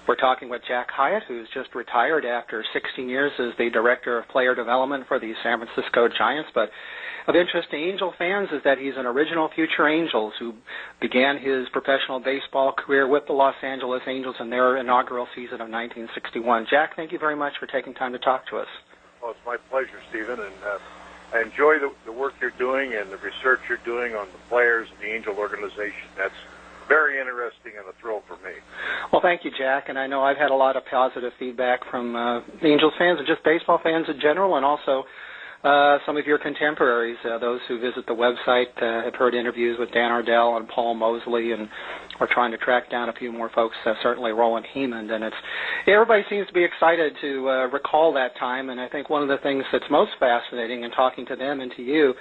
We're talking with Jack Hiatt, who's just retired after 16 years as the Director of Player Development for the San Francisco Giants. But of interest to Angel fans is that he's an original future Angels who began his professional baseball career with the Los Angeles Angels in their inaugural season of 1961. Jack, thank you very much for taking time to talk to us. Well, it's my pleasure, Stephen, and I enjoy the work you're doing and the research you're doing on the players and the Angel organization. That's very interesting and a thrill for me. Well, thank you, Jack, and I know I've had a lot of positive feedback from Angels fans and just baseball fans in general, and also some of your contemporaries, those who visit the website, have heard interviews with Dan Ardell and Paul Mosley, and we're trying to track down a few more folks, certainly Roland Hemond, and everybody seems to be excited to recall that time, and I think one of the things that's most fascinating in talking to them and to you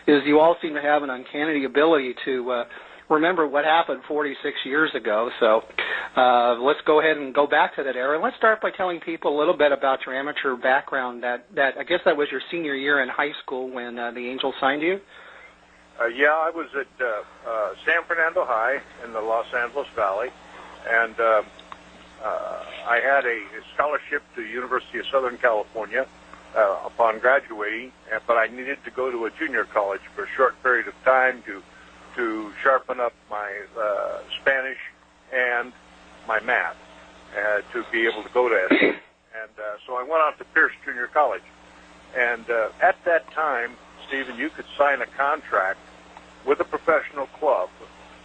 is you all seem to have an uncanny ability to remember what happened 46 years ago. So let's go ahead and go back to that era. And let's start by telling people a little bit about your amateur background. That I guess that was your senior year in high school when the Angels signed you? Yeah, I was at San Fernando High in the Los Angeles Valley, and I had a scholarship to the University of Southern California upon graduating, but I needed to go to a junior college for a short period of time to sharpen up my Spanish and my math to be able to go to SC. And so I went on to Pierce Junior College. And at that time, Stephen, you could sign a contract with a professional club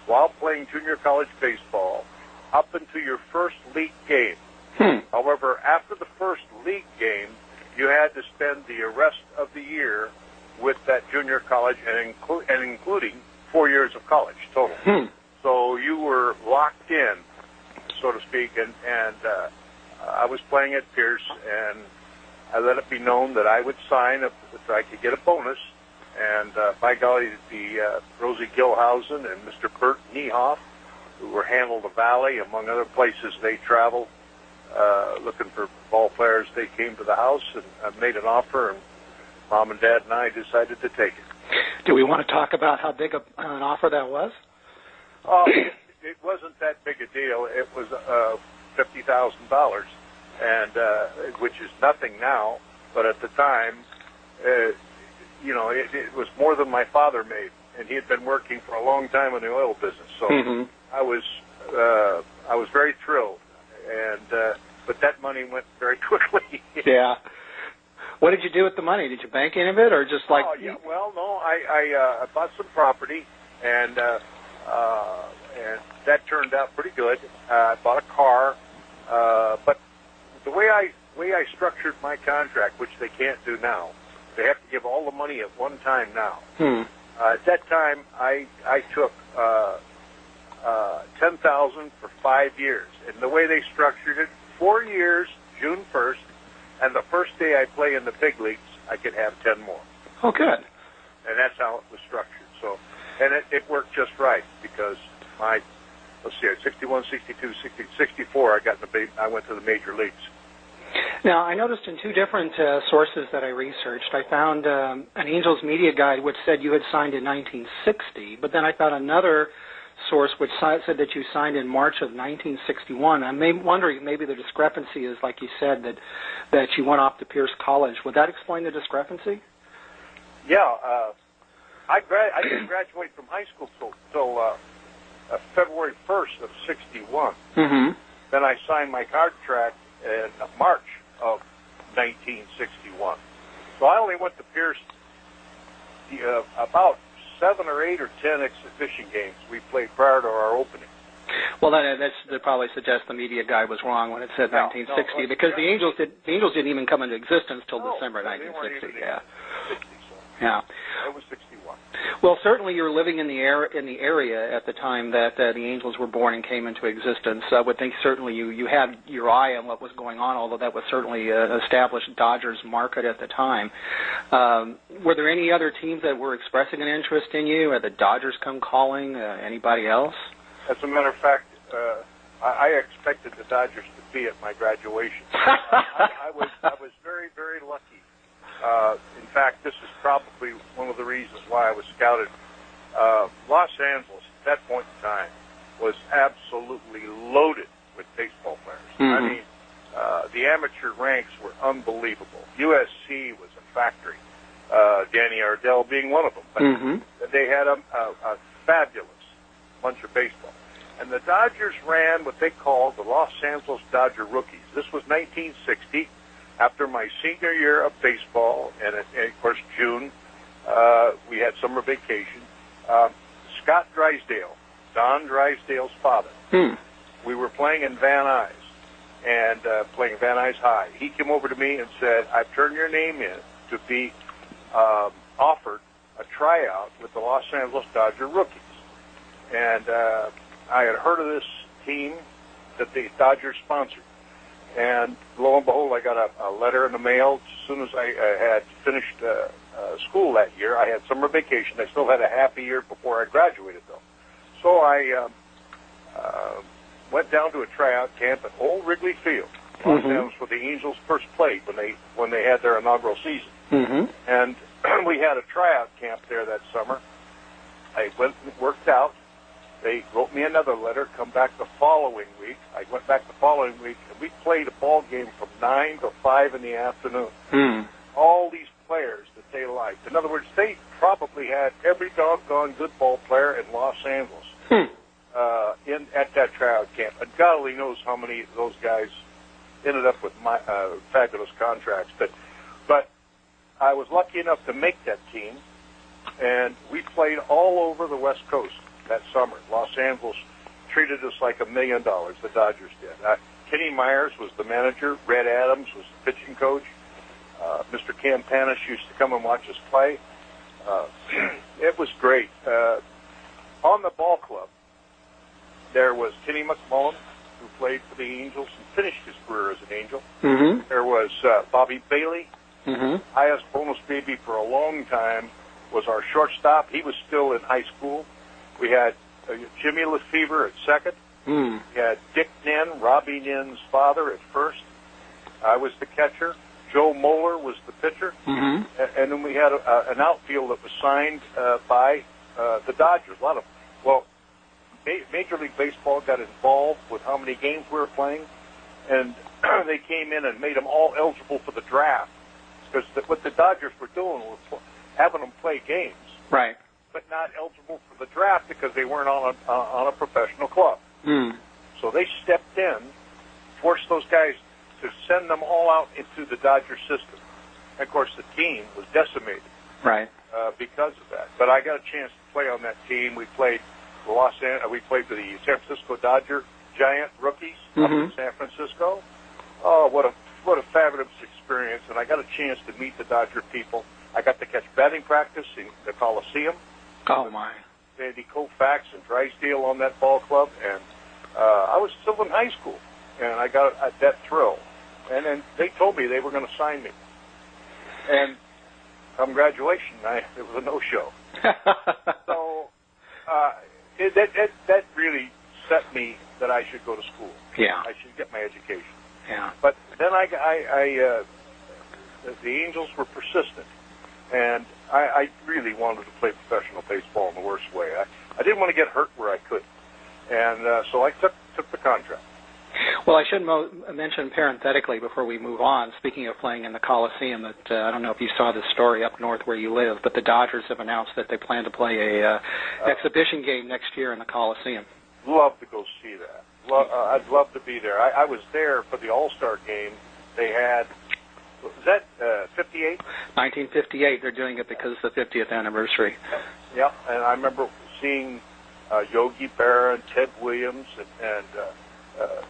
while playing junior college baseball up until your first league game. However, after the first league game, you had to spend the rest of the year with that junior college and including 4 years of college total. So you were locked in, so to speak, and I was playing at Pierce, and I let it be known that I would sign if I could get a bonus. And by golly, the Rosie Gilhausen and Mr. Bert Niehoff, who were handled the Valley, among other places they traveled, looking for ball players, they came to the house and made an offer, and Mom and Dad and I decided to take it. Do we want to talk about how big an offer that was? It wasn't that big a deal. It was $50,000, and which is nothing now. But at the time, it was more than my father made, and he had been working for a long time in the oil business. So I was very thrilled, and but that money went very quickly. Yeah. What did you do with the money? Did you bank any of it, or just like? Oh, yeah. Well, no. I bought some property, and that turned out pretty good. I bought a car, but the way I structured my contract, which they can't do now, they have to give all the money at one time now. At that time, I took $10,000 for 5 years, and the way they structured it, 4 years, June 1st. And the first day I play in the big leagues, I could have 10 more. Oh, good. And that's how it was structured. So, and it worked just right because let's see, 61, 62, 60, 64, I went to the major leagues. Now, I noticed in two different sources that I researched, I found an Angels media guide which said you had signed in 1960, but then I found another source which said that you signed in March of 1961. I'm wondering, maybe the discrepancy is, like you said, that you went off to Pierce College. Would that explain the discrepancy? Yeah. I didn't graduate from high school till February 1st of 61. Then I signed my contract in March of 1961. So I only went to Pierce about 7 or 8 or 10 exhibition games we played prior to our opening. Well, that probably suggests the media guide was wrong when it said 1960, because the Angels didn't even come into existence till December 1960. Yeah. 60, so. Yeah. It was 61. Well, certainly you were living in the area at the time that the Angels were born and came into existence. I would think certainly you had your eye on what was going on, although that was certainly an established Dodgers market at the time. Were there any other teams that were expressing an interest in you? Had the Dodgers come calling? Anybody else? As a matter of fact, I expected the Dodgers to be at my graduation. I was very, very lucky. In fact, this is probably one of the reasons why I was scouted. Los Angeles, at that point in time, was absolutely loaded with baseball players. I mean, the amateur ranks were unbelievable. USC was a factory. Danny Ardell being one of them. But they had a fabulous bunch of baseball. And the Dodgers ran what they called the Los Angeles Dodger Rookies. This was 1960, after my senior year of baseball, and of course, June, we had summer vacation. Scott Drysdale, Don Drysdale's father, we were playing in Van Nuys, and playing Van Nuys High. He came over to me and said, I've turned your name in to be offered a tryout with the Los Angeles Dodger Rookies. And I had heard of this team that the Dodgers sponsored. And lo and behold, I got a letter in the mail. As soon as I had finished school that year, I had summer vacation. I still had a half a year before I graduated, though. So I went down to a tryout camp at Old Wrigley Field, Los Angeles, where the Angels first played when they had their inaugural season. And we had a tryout camp there that summer. I went and worked out. They wrote me another letter, come back the following week. I went back the following week, and we played a ball game from 9 to 5 in the afternoon. All these players that they liked. In other words, they probably had every doggone good ball player in Los Angeles at that tryout camp. And God only knows how many of those guys ended up with fabulous contracts. But I was lucky enough to make that team, and we played all over the West Coast that summer. Los Angeles treated us like $1 million, the Dodgers did. Kenny Myers was the manager. Red Adams was the pitching coach. Mr. Campanis used to come and watch us play. It was great. On the ball club, there was Kenny McMullen, who played for the Angels and finished his career as an Angel. There was Bobby Bailey. Highest bonus baby for a long time was our shortstop. He was still in high school. We had Jimmy Lefevre at second. We had Dick Nin, Robbie Nin's father, at first. I was the catcher. Joe Moeller was the pitcher. And then we had an outfield that was signed by the Dodgers. Major League Baseball got involved with how many games we were playing, and they came in and made them all eligible for the draft. Because what the Dodgers were doing was having them play games. Right. But not eligible for the draft because they weren't on a professional club. So they stepped in, forced those guys to send them all out into the Dodger system. And of course, the team was decimated, because of that. But I got a chance to play on that team. We played we played for the San Francisco Dodger Giant rookies up in San Francisco. Oh, what a fabulous experience! And I got a chance to meet the Dodger people. I got to catch batting practice in the Coliseum. Oh, my. Sandy Koufax and Drysdale on that ball club, and I was still in high school, and I got that thrill. And then they told me they were going to sign me. And come graduation night, it was a no-show. So that really set me that I should go to school. Yeah. I should get my education. Yeah. But then the Angels were persistent, and I really wanted to play professional baseball in the worst way. I didn't want to get hurt where I could, and so I took the contract. Well, I should mention parenthetically before we move on, speaking of playing in the Coliseum, that I don't know if you saw this story up north where you live, but the Dodgers have announced that they plan to play a exhibition game next year in the Coliseum. Love to go see that. I'd love to be there. I was there for the All-Star game. They had, was that 58? 1958. They're doing it because it's the 50th anniversary. Yeah, and I remember seeing Yogi Berra and Ted Williams, and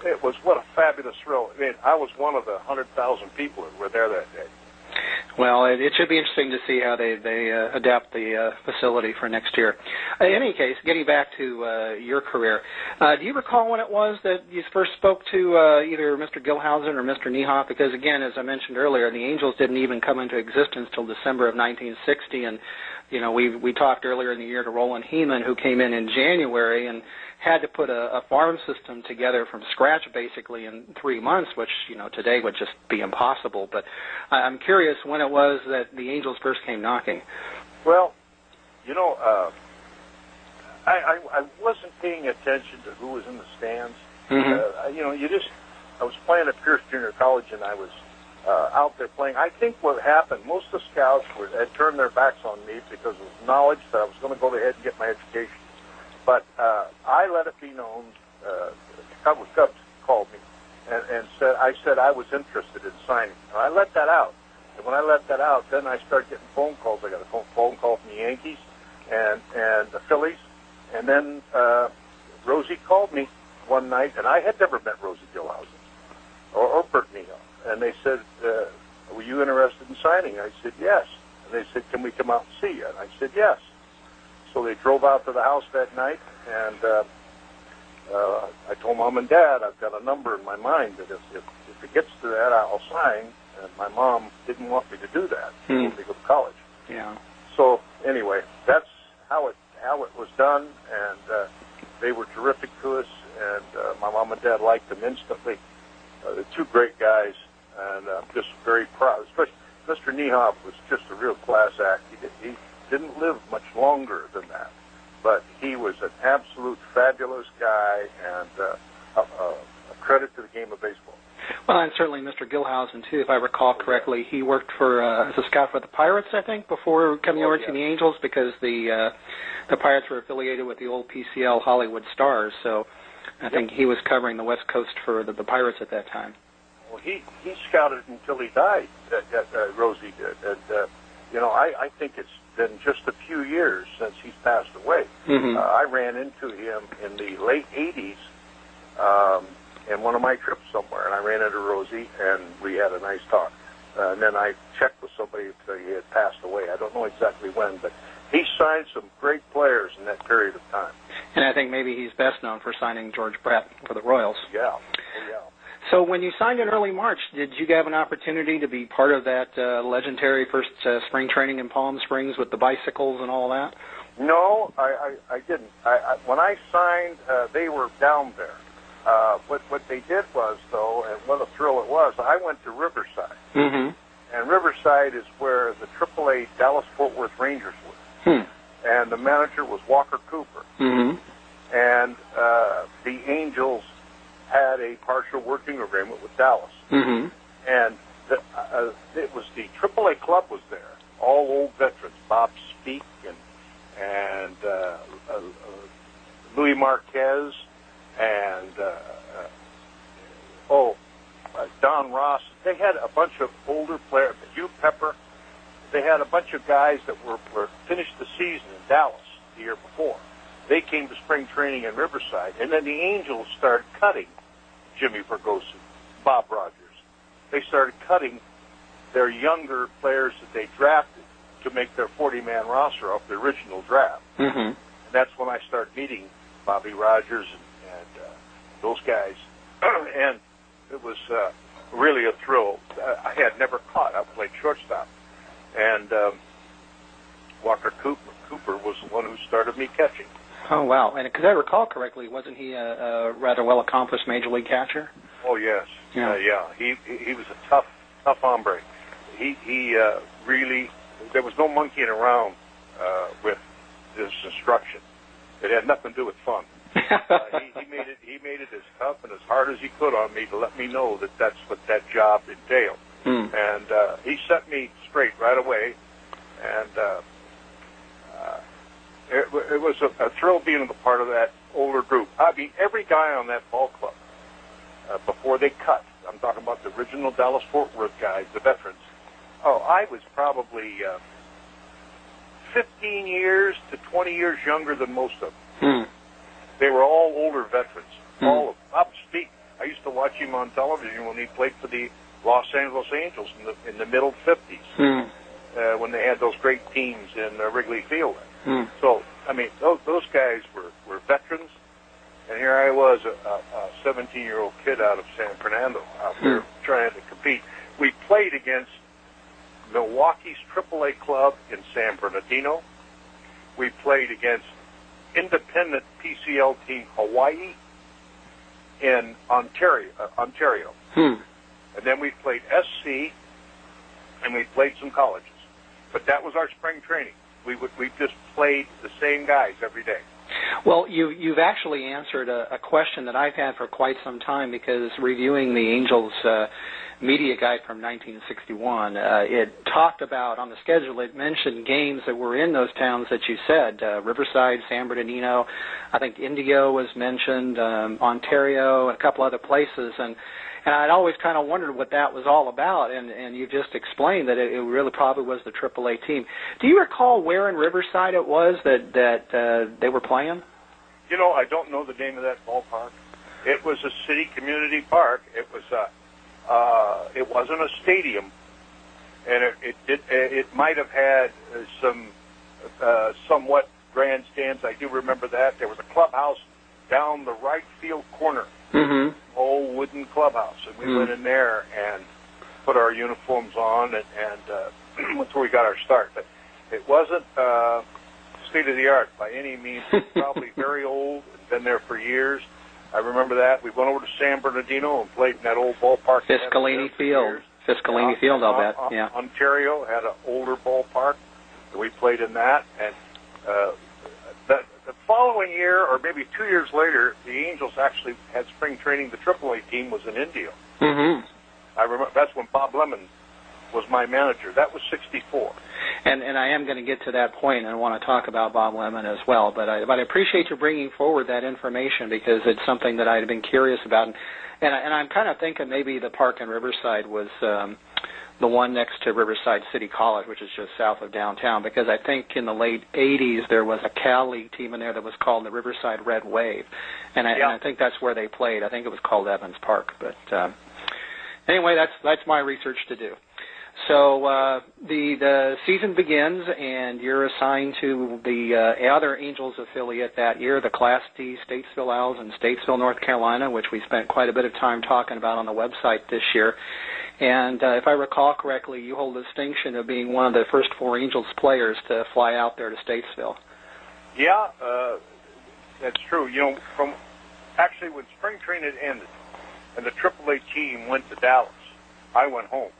it was what a fabulous thrill. I mean, I was one of the 100,000 people that were there that day. Well, it should be interesting to see how they adapt the facility for next year. In any case, getting back to your career, do you recall when it was that you first spoke to either Mr. Gilhousen or Mr. Niehoff? Because, again, as I mentioned earlier, the Angels didn't even come into existence till December of 1960, and you know, we talked earlier in the year to Roland Heeman, who came in January and had to put a farm system together from scratch basically in 3 months, which, you know, today would just be impossible. But I'm curious when it was that the Angels first came knocking. Well, you know, I wasn't paying attention to who was in the stands. You know, was playing at Pierce Junior College, and I was out there playing. I think what happened, most of the scouts had turned their backs on me because of knowledge that I was going to go ahead and get my education. But I let it be known. Chicago Cubs called me and said I was interested in signing. I let that out. And when I let that out, then I started getting phone calls. I got a phone call from the Yankees and the Phillies. And then Rosie called me one night, and I had never met Rosie Gilhousen or Bert Neal. And they said, were you interested in signing? I said, yes. And they said, can we come out and see you? And I said, yes. So they drove out to the house that night, and I told Mom and Dad, I've got a number in my mind that if it gets to that, I'll sign. And my mom didn't want me to do that. She wanted me to go to college. Yeah. So anyway, that's how it was done, and they were terrific to us, and my mom and Dad liked them instantly. They're two great guys, and I'm just very proud. Especially Mr. Niehoff was just a real class act. He didn't live much longer than that, but he was an absolute fabulous guy, and a credit to the game of baseball. Well, and certainly Mr. Gilhousen, too, if I recall correctly. He worked for as a scout for the Pirates, I think, before coming over to the Angels, because the Pirates were affiliated with the old PCL Hollywood Stars, so I think he was covering the West Coast for the Pirates at that time. Well, he scouted until he died, Rosie did. And, I think it's been just a few years since he's passed away. Mm-hmm. I ran into him in the late 80s in one of my trips somewhere, and I ran into Rosie, and we had a nice talk. And then I checked with somebody if he had passed away. I don't know exactly when, but he signed some great players in that period of time. And I think maybe he's best known for signing George Brett for the Royals. Yeah. Oh, yeah. So when you signed in early March, did you have an opportunity to be part of that legendary first spring training in Palm Springs with the bicycles and all that? No, I didn't. When I signed, they were down there. What they did was, though, and what a thrill it was, I went to Riverside. Mm-hmm. And Riverside is where the AAA Dallas-Fort Worth Rangers were. And the manager was Walker Cooper. Mm-hmm. And the Angels had a partial working agreement with Dallas. Mm-hmm. And it was the AAA club was there, all old veterans, Bob Speak and Louis Marquez and Don Ross. They had a bunch of older players, Hugh Pepper. They had a bunch of guys that were finished the season in Dallas the year before. They came to spring training in Riverside, and then the Angels started cutting Jimmy Ferguson, Bob Rogers. They started cutting their younger players that they drafted to make their 40-man roster off the original draft. Mm-hmm. And that's when I started meeting Bobby Rogers and those guys. And it was really a thrill. I had never caught. I played shortstop. And Walker Cooper was the one who started me catching. Oh, wow. And because I recall correctly, wasn't he a rather well-accomplished major league catcher? Oh, yes. Yeah. He was a tough hombre. He really, there was no monkeying around with this instruction. It had nothing to do with fun. He made it as tough and as hard as he could on me to let me know that that's what that job entailed. And he set me straight right away. And it was a thrill being a part of that older group. I mean, every guy on that ball club, before they cut, I'm talking about the original Dallas-Fort Worth guys, the veterans. Oh, I was probably 15 years to 20 years younger than most of them. They were all older veterans. All of them. Up speak. I used to watch him on television when he played for the Los Angeles Angels in the middle 50s, when they had those great teams in Wrigley Field. So, I mean, those guys were veterans, and here I was, a 17-year-old kid out of San Fernando, out there trying to compete. We played against Milwaukee's AAA club in San Bernardino. We played against independent PCL team Hawaii in Ontario. And then we played SC, and we played some colleges. But that was our spring training. We just played the same guys every day. Well, you've actually answered a question that I've had for quite some time, because reviewing the Angels media guide from 1961, it talked about, on the schedule, it mentioned games that were in those towns that you said, Riverside, San Bernardino, I think Indio was mentioned, Ontario, and a couple other places, and I'd always kind of wondered what that was all about, and you just explained that it really probably was the AAA team. Do you recall where in Riverside it was that they were playing? You know, I don't know the name of that ballpark. It was a city community park. It wasn't a stadium, and it might have had some somewhat grandstands. I do remember that. There was a clubhouse down the right field corner. Mm-hmm. Old wooden clubhouse, and we went in there and put our uniforms on, and that's where we got our start. But it wasn't state of the art by any means. It was probably very old and been there for years. I remember that. We went over to San Bernardino and played in that old ballpark. Fiscalini Field. Fiscalini Field, I'll bet. Yeah. Ontario had an older ballpark. We played in that, and the following year, or maybe 2 years later, the Angels actually had spring training. The AAA team was in Indio. Mm-hmm. I remember that's when Bob Lemon was my manager. That was '64. And I am going to get to that point, and I want to talk about Bob Lemon as well. But I appreciate you bringing forward that information, because it's something that I'd been curious about. And I'm kind of thinking maybe the park in Riverside was the one next to Riverside City College, which is just south of downtown, because I think in the late 80s there was a Cal League team in there that was called the Riverside Red Wave, and I think that's where they played. I think it was called Evans Park. But anyway, that's my research to do. So the season begins, and you're assigned to the other Angels affiliate that year, the Class D Statesville Owls in Statesville, North Carolina, which we spent quite a bit of time talking about on the website this year. And if I recall correctly, you hold the distinction of being one of the first 4 Angels players to fly out there to Statesville. Yeah, that's true. You know, actually when spring training ended and the AAA team went to Dallas, I went home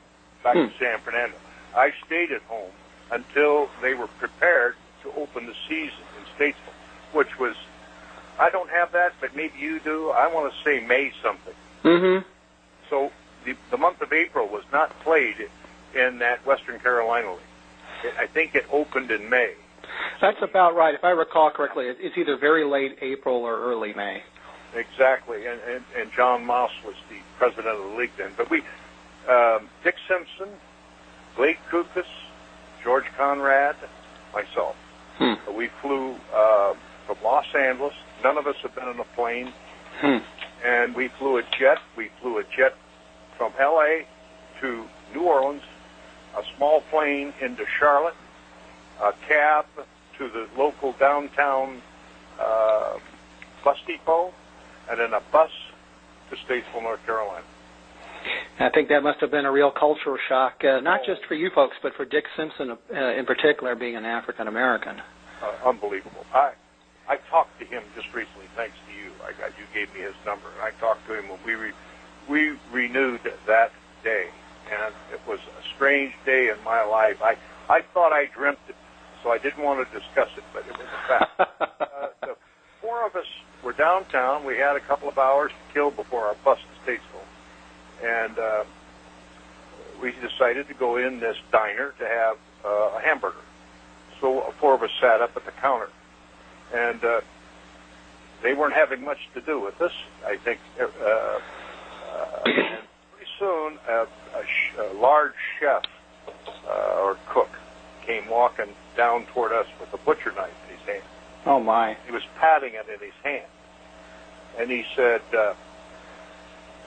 back to San Fernando. I stayed at home until they were prepared to open the season in Statesville, which was, I don't have that, but maybe you do. I want to say May something. Mm-hmm. So the month of April was not played in that Western Carolina League. I think it opened in May. That's about right. If I recall correctly, it's either very late April or early May. Exactly, and John Moss was the president of the league then. But we, Dick Simpson, Blake Kukas, George Conrad, myself. We flew from Los Angeles. None of us have been in a plane. And we flew a jet. We flew a jet from L.A. to New Orleans, a small plane into Charlotte, a cab to the local downtown bus depot, and then a bus to Statesville, North Carolina. I think that must have been a real cultural shock, not just for you folks, but for Dick Simpson in particular, being an African American. Unbelievable. I talked to him just recently, thanks to you. You gave me his number, and I talked to him when we renewed that day, and it was a strange day in my life. I thought I dreamt it, so I didn't want to discuss it, but it was a fact. The 4 of us were downtown. We had a couple of hours to kill before our bus to Statesville, and we decided to go in this diner to have a hamburger. So 4 of us sat up at the counter, and they weren't having much to do with us, I think. And pretty soon, a large chef or cook came walking down toward us with a butcher knife in his hand. Oh, my. He was patting it in his hand. And he said,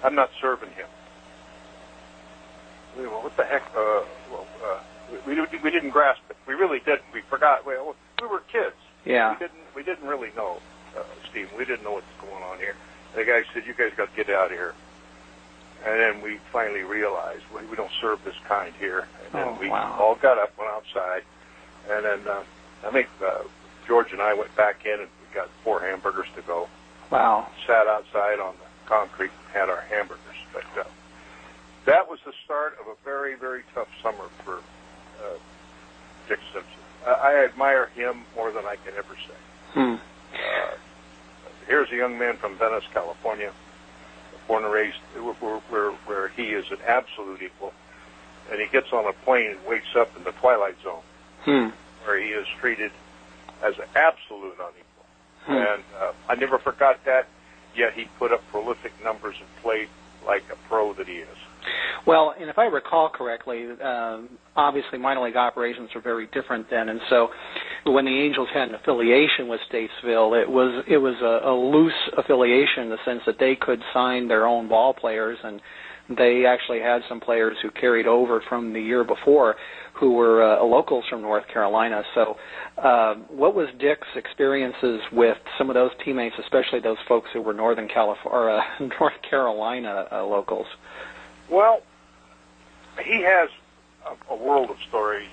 I'm not serving him. We went, what the heck? We didn't grasp it. We really didn't. We forgot. We were kids. Yeah. We didn't really know, Steve. We didn't know what's going on here. The guy said, you guys got to get out of here. And then we finally realized we don't serve this kind here. And then we all got up, went outside. And then I think George and I went back in and we got 4 hamburgers to go. Wow. Sat outside on the concrete and had our hamburgers. But that was the start of a very, very tough summer for Dick Simpson. I admire him more than I can ever say. here's a young man from Venice, California, born and raised, where he is an absolute equal, and he gets on a plane and wakes up in the Twilight Zone, where he is treated as an absolute unequal. And I never forgot that, yet he put up prolific numbers and played like a pro that he is. Well, and if I recall correctly, obviously minor league operations are very different then, and so when the Angels had an affiliation with Statesville, it was a loose affiliation in the sense that they could sign their own ball players, and they actually had some players who carried over from the year before who were locals from North Carolina. So what was Dick's experiences with some of those teammates, especially those folks who were North Carolina locals? Well, he has a world of stories,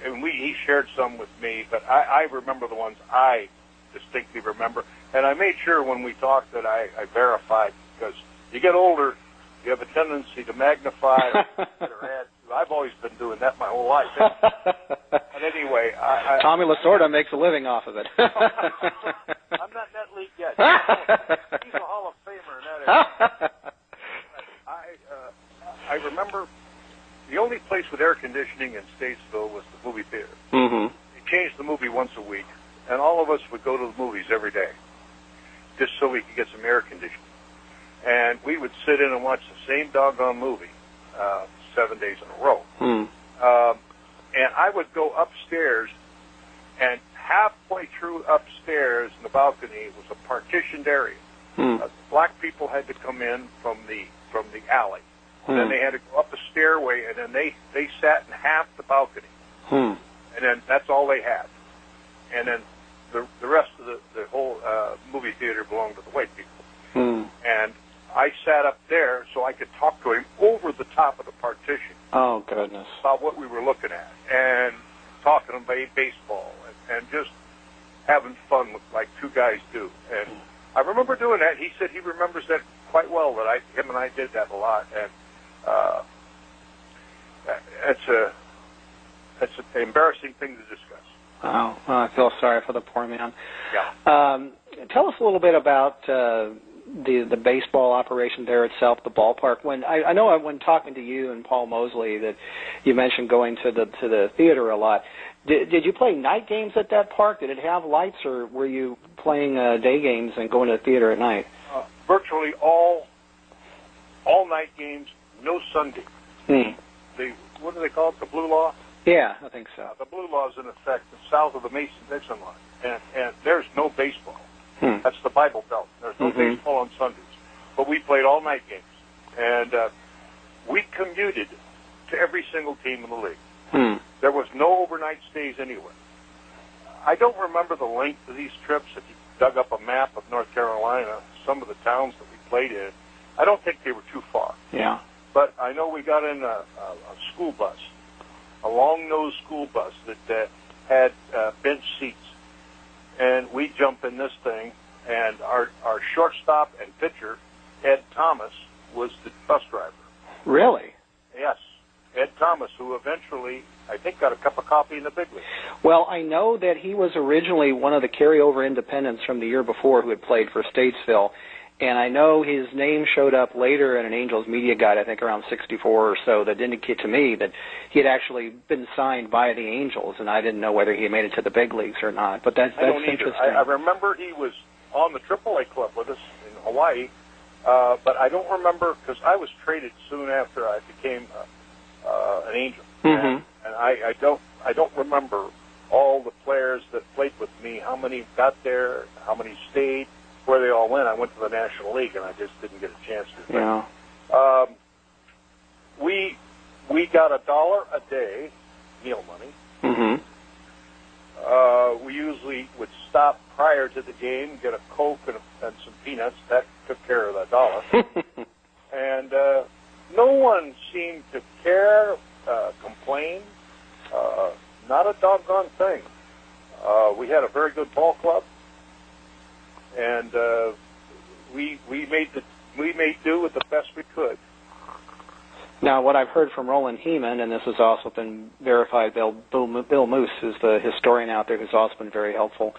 and he shared some with me, but I remember the ones I distinctly remember, and I made sure when we talked that I verified, because you get older, you have a tendency to magnify or add. I've always been doing that my whole life. But anyway, Tommy Lasorda makes a living off of it. I'm not in that league yet. He's a Hall of Famer in that area. I remember the only place with air conditioning in Statesville was the movie theater. Mm-hmm. They changed the movie once a week, and all of us would go to the movies every day just so we could get some air conditioning. And we would sit in and watch the same doggone movie 7 days in a row. And I would go upstairs, and halfway through upstairs in the balcony was a partitioned area. Black people had to come in from the alley. And then they had to go up a stairway, and then they sat in half the balcony. And then that's all they had. And then the rest of the whole movie theater belonged to the white people. And I sat up there so I could talk to him over the top of the partition. Oh, goodness. About what we were looking at, and talking about baseball, and just having fun like two guys do. And I remember doing that. He said he remembers that quite well, that him and I did that a lot. And it's an embarrassing thing to discuss. Oh, well, I feel sorry for the poor man. Yeah. Tell us a little bit about the baseball operation there itself, the ballpark. When I know when talking to you and Paul Mosley that you mentioned going to the theater a lot. Did you play night games at that park? Did it have lights, or were you playing day games and going to the theater at night? Virtually all night games, no Sunday. What do they call it? The Blue Law? Yeah, I think so. The Blue Law is in effect south of the Mason-Dixon line, and there's no baseball. That's the Bible Belt. There's no baseball on Sundays. But we played all night games, and we commuted to every single team in the league. There was no overnight stays anywhere. I don't remember the length of these trips. If you dug up a map of North Carolina, some of the towns that we played in, I don't think they were too far. Yeah. But I know we got in a school bus, a long-nosed school bus that had bench seats. And we jump in this thing, and our shortstop and pitcher, Ed Thomas, was the bus driver. Really? Yes. Ed Thomas, who eventually, I think, got a cup of coffee in the big league. Well, I know that he was originally one of the carryover independents from the year before who had played for Statesville. And I know his name showed up later in an Angels media guide, I think around 64 or so, that indicated to me that he had actually been signed by the Angels, and I didn't know whether he had made it to the big leagues or not. But that's interesting. I remember he was on the AAA club with us in Hawaii, but I don't remember, because I was traded soon after I became an Angel. And I don't remember all the players that played with me, how many got there, how many stayed, where they all went. I went to the National League, and I just didn't get a chance to. Yeah. We got $1 a day, meal money. We usually would stop prior to the game, get a Coke and some peanuts. That took care of that $1. And no one seemed to care, complain. Not a doggone thing. We had a very good ball club. And we made do with the best we could. Now, what I've heard from Roland Heeman, and this has also been verified by Bill Moose, who's the historian out there who's also been very helpful,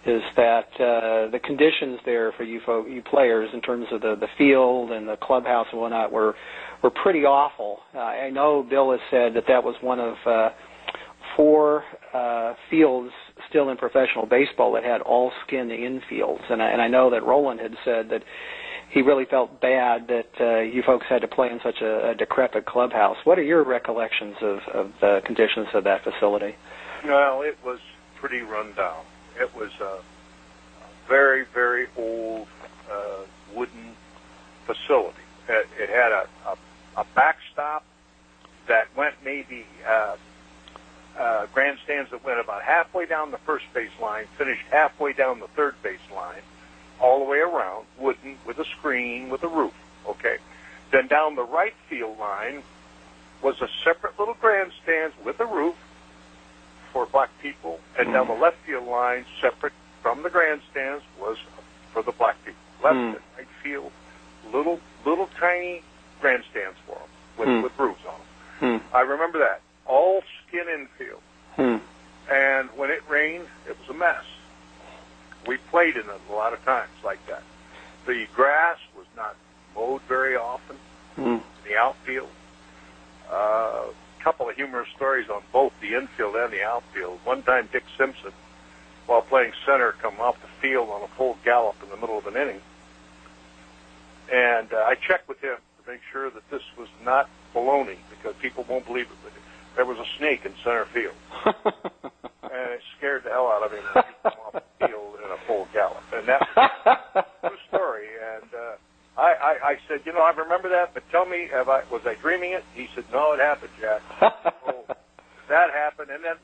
is that the conditions there for you players in terms of the field and the clubhouse and whatnot were pretty awful. I know Bill has said that was one of 4 fields still in professional baseball that had all-skin infields, and I know that Roland had said that he really felt bad that you folks had to play in such a decrepit clubhouse. What are your recollections of the conditions of that facility? Well, it was pretty run down. It was a very, very old wooden facility. It had a backstop that went maybe grandstands that went about halfway down the first base line, finished halfway down the third base line, all the way around, wooden, with a screen, with a roof, okay? Then down the right field line was a separate little grandstand with a roof for black people, and down the left field line, separate from the grandstands, was for the black people. Left and right field, little tiny grandstands for them, with roofs on them. I remember that. All skin infield. And when it rained, it was a mess. We played in it a lot of times like that. The grass was not mowed very often in the outfield. A couple of humorous stories on both the infield and the outfield. One time Dick Simpson, while playing center, come off the field on a full gallop in the middle of an inning. And I checked with him to make sure that this was not baloney, because people won't believe it. But there was a snake in center field. And it scared the hell out of him when he came off the field in a full gallop. And that was a true story. And I said, I remember that, but tell me, was I dreaming it? He said, no, it happened, Jack. So that happened. And then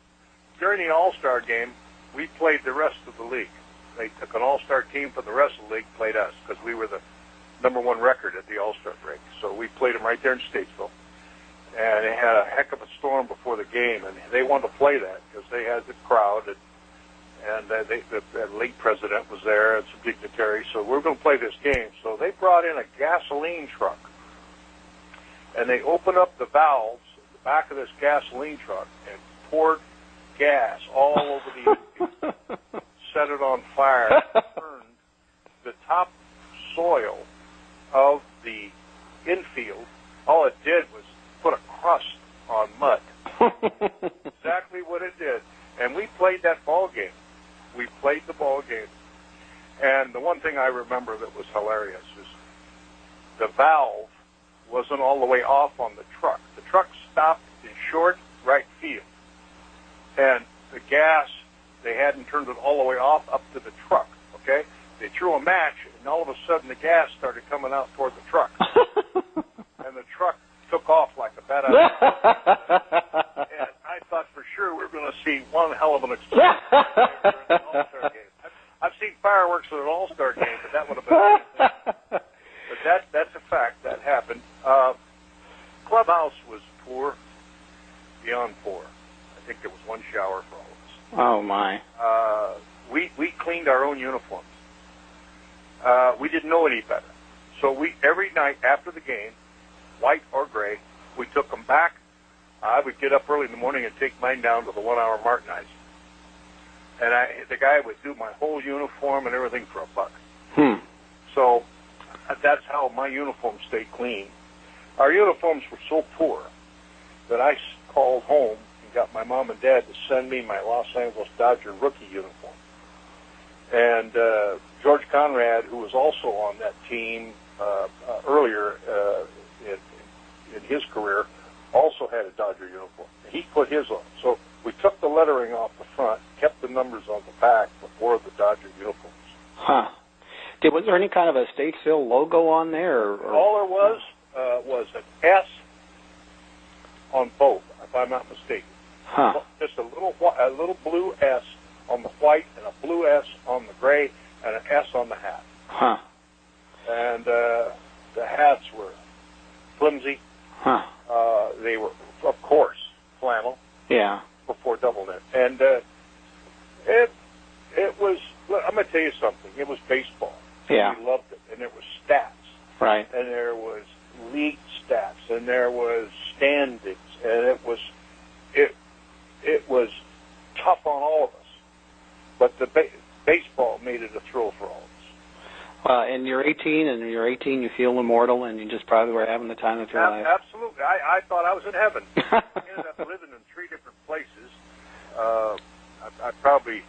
during the All-Star game, we played the rest of the league. They took an All-Star team from the rest of the league, played us, because we were the #1 record at the All-Star break. So we played them right there in Statesville. And they had a heck of a storm before the game, and they wanted to play that because they had the crowd, and the league president was there and some dignitaries. So we're going to play this game. So they brought in a gasoline truck, and they opened up the valves at the back of this gasoline truck and poured gas all over the infield, set it on fire, and burned the top soil of the infield. All it did was put a crust on mud. Exactly what it did. And we played that ball game. We played the ball game. And the one thing I remember that was hilarious is the valve wasn't all the way off on the truck. The truck stopped in short right field. And the gas, they hadn't turned it all the way off up to the truck, okay? They threw a match, and all of a sudden the gas started coming out toward the truck. And the truck took off like a bat out of and I thought for sure we were going to see one hell of an explosion during an All-Star game. I've seen fireworks at an All-Star game, but that would have been amazing. But that's a fact. That happened. Clubhouse was poor, beyond poor. I think there was one shower for all of us. Oh, my. We cleaned our own uniforms. We didn't know any better. So every night after the game, white or gray, we took them back. I would get up early in the morning and take mine down to the 1-hour Martinizing. And the guy would do my whole uniform and everything for $1. So that's how my uniform stayed clean. Our uniforms were so poor that I called home and got my mom and dad to send me my Los Angeles Dodger rookie uniform. And George Conrad, who was also on that team earlier in his career, also had a Dodger uniform. He put his on. So we took the lettering off the front, kept the numbers on the back, but wore the Dodger uniforms. Huh. Was there any kind of a Statesville logo on there? Or? All there was an S on both, if I'm not mistaken. Huh. Just a little blue S on the white and a blue S on the gray and an S on the hat. Huh. And the hats were flimsy. Huh. They were, of course, flannel. Yeah. Before double knit. And it was, I'm going to tell you something. It was baseball. Yeah. We loved it. And there was stats. Right. And there was league stats, and there was standings, and it was tough on all of us. But the baseball made it a thrill for all of us. And you're 18, you feel immortal, and you just probably were having the time of your life. Absolutely. I thought I was in heaven. I ended up living in 3 different places. I probably,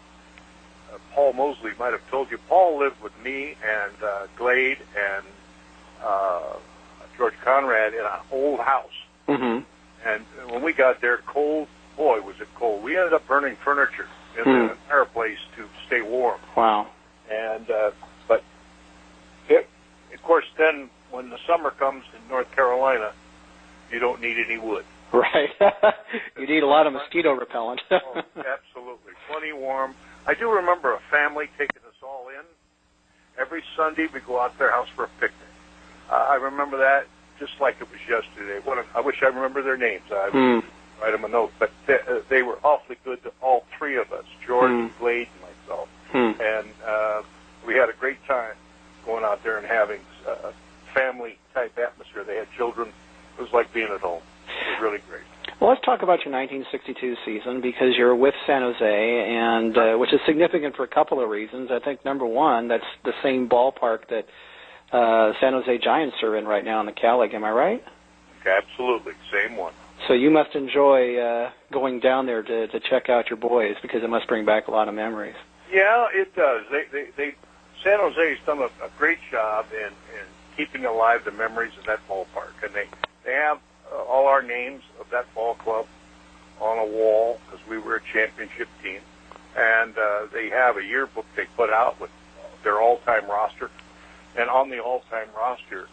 Paul Mosley might have told you, Paul lived with me and Glade and George Conrad in an old house. Mm-hmm. And when we got there, cold, boy, was it cold. We ended up burning furniture in the fireplace to stay warm. Wow. And, but, of course, then when the summer comes in North Carolina, you don't need any wood. Right. You need a lot of mosquito repellent. Oh, absolutely. Plenty warm. I do remember a family taking us all in. Every Sunday we go out to their house for a picnic. I remember that just like it was yesterday. I wish I remember their names. I would write them a note. But they were awfully good to all 3 of us, George, Glade, and myself. And we had a great time going out there and having a family-type atmosphere. They had children. It was like being at home. It was really great. Well, let's talk about your 1962 season, because you're with San Jose, and which is significant for a couple of reasons. I think, number one, that's the same ballpark that San Jose Giants are in right now in the Cal League. Am I right? Absolutely. Same one. So you must enjoy going down there to check out your boys, because it must bring back a lot of memories. Yeah, it does. San Jose's done a great job in keeping alive the memories of that ballpark, and they have all our names of that ball club on a wall, because we were a championship team, and they have a yearbook they put out with their all-time roster, and on the all-time roster,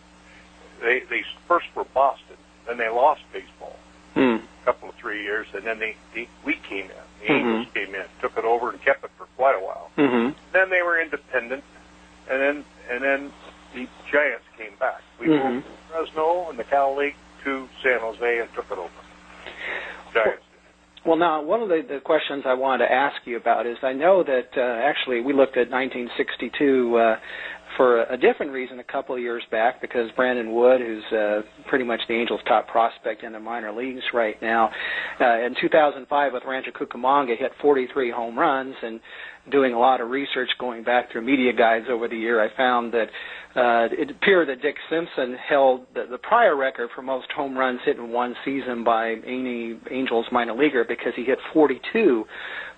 they first were Boston, then they lost baseball a couple of 3 years, and then we came in. The Angels came in, took it over, and kept it for quite a while. Then they were independent, and then the Giants came back. We moved from Fresno in the Cal League to San Jose and took it over. Giants did. Well, now, one of the questions I wanted to ask you about is, I know that actually we looked at 1962 for a different reason a couple of years back, because Brandon Wood, who's pretty much the Angels' top prospect in the minor leagues right now, in 2005 with Rancho Cucamonga hit 43 home runs, and doing a lot of research going back through media guides over the year, I found that it appeared that Dick Simpson held the prior record for most home runs hit in one season by any Angels minor leaguer, because he hit 42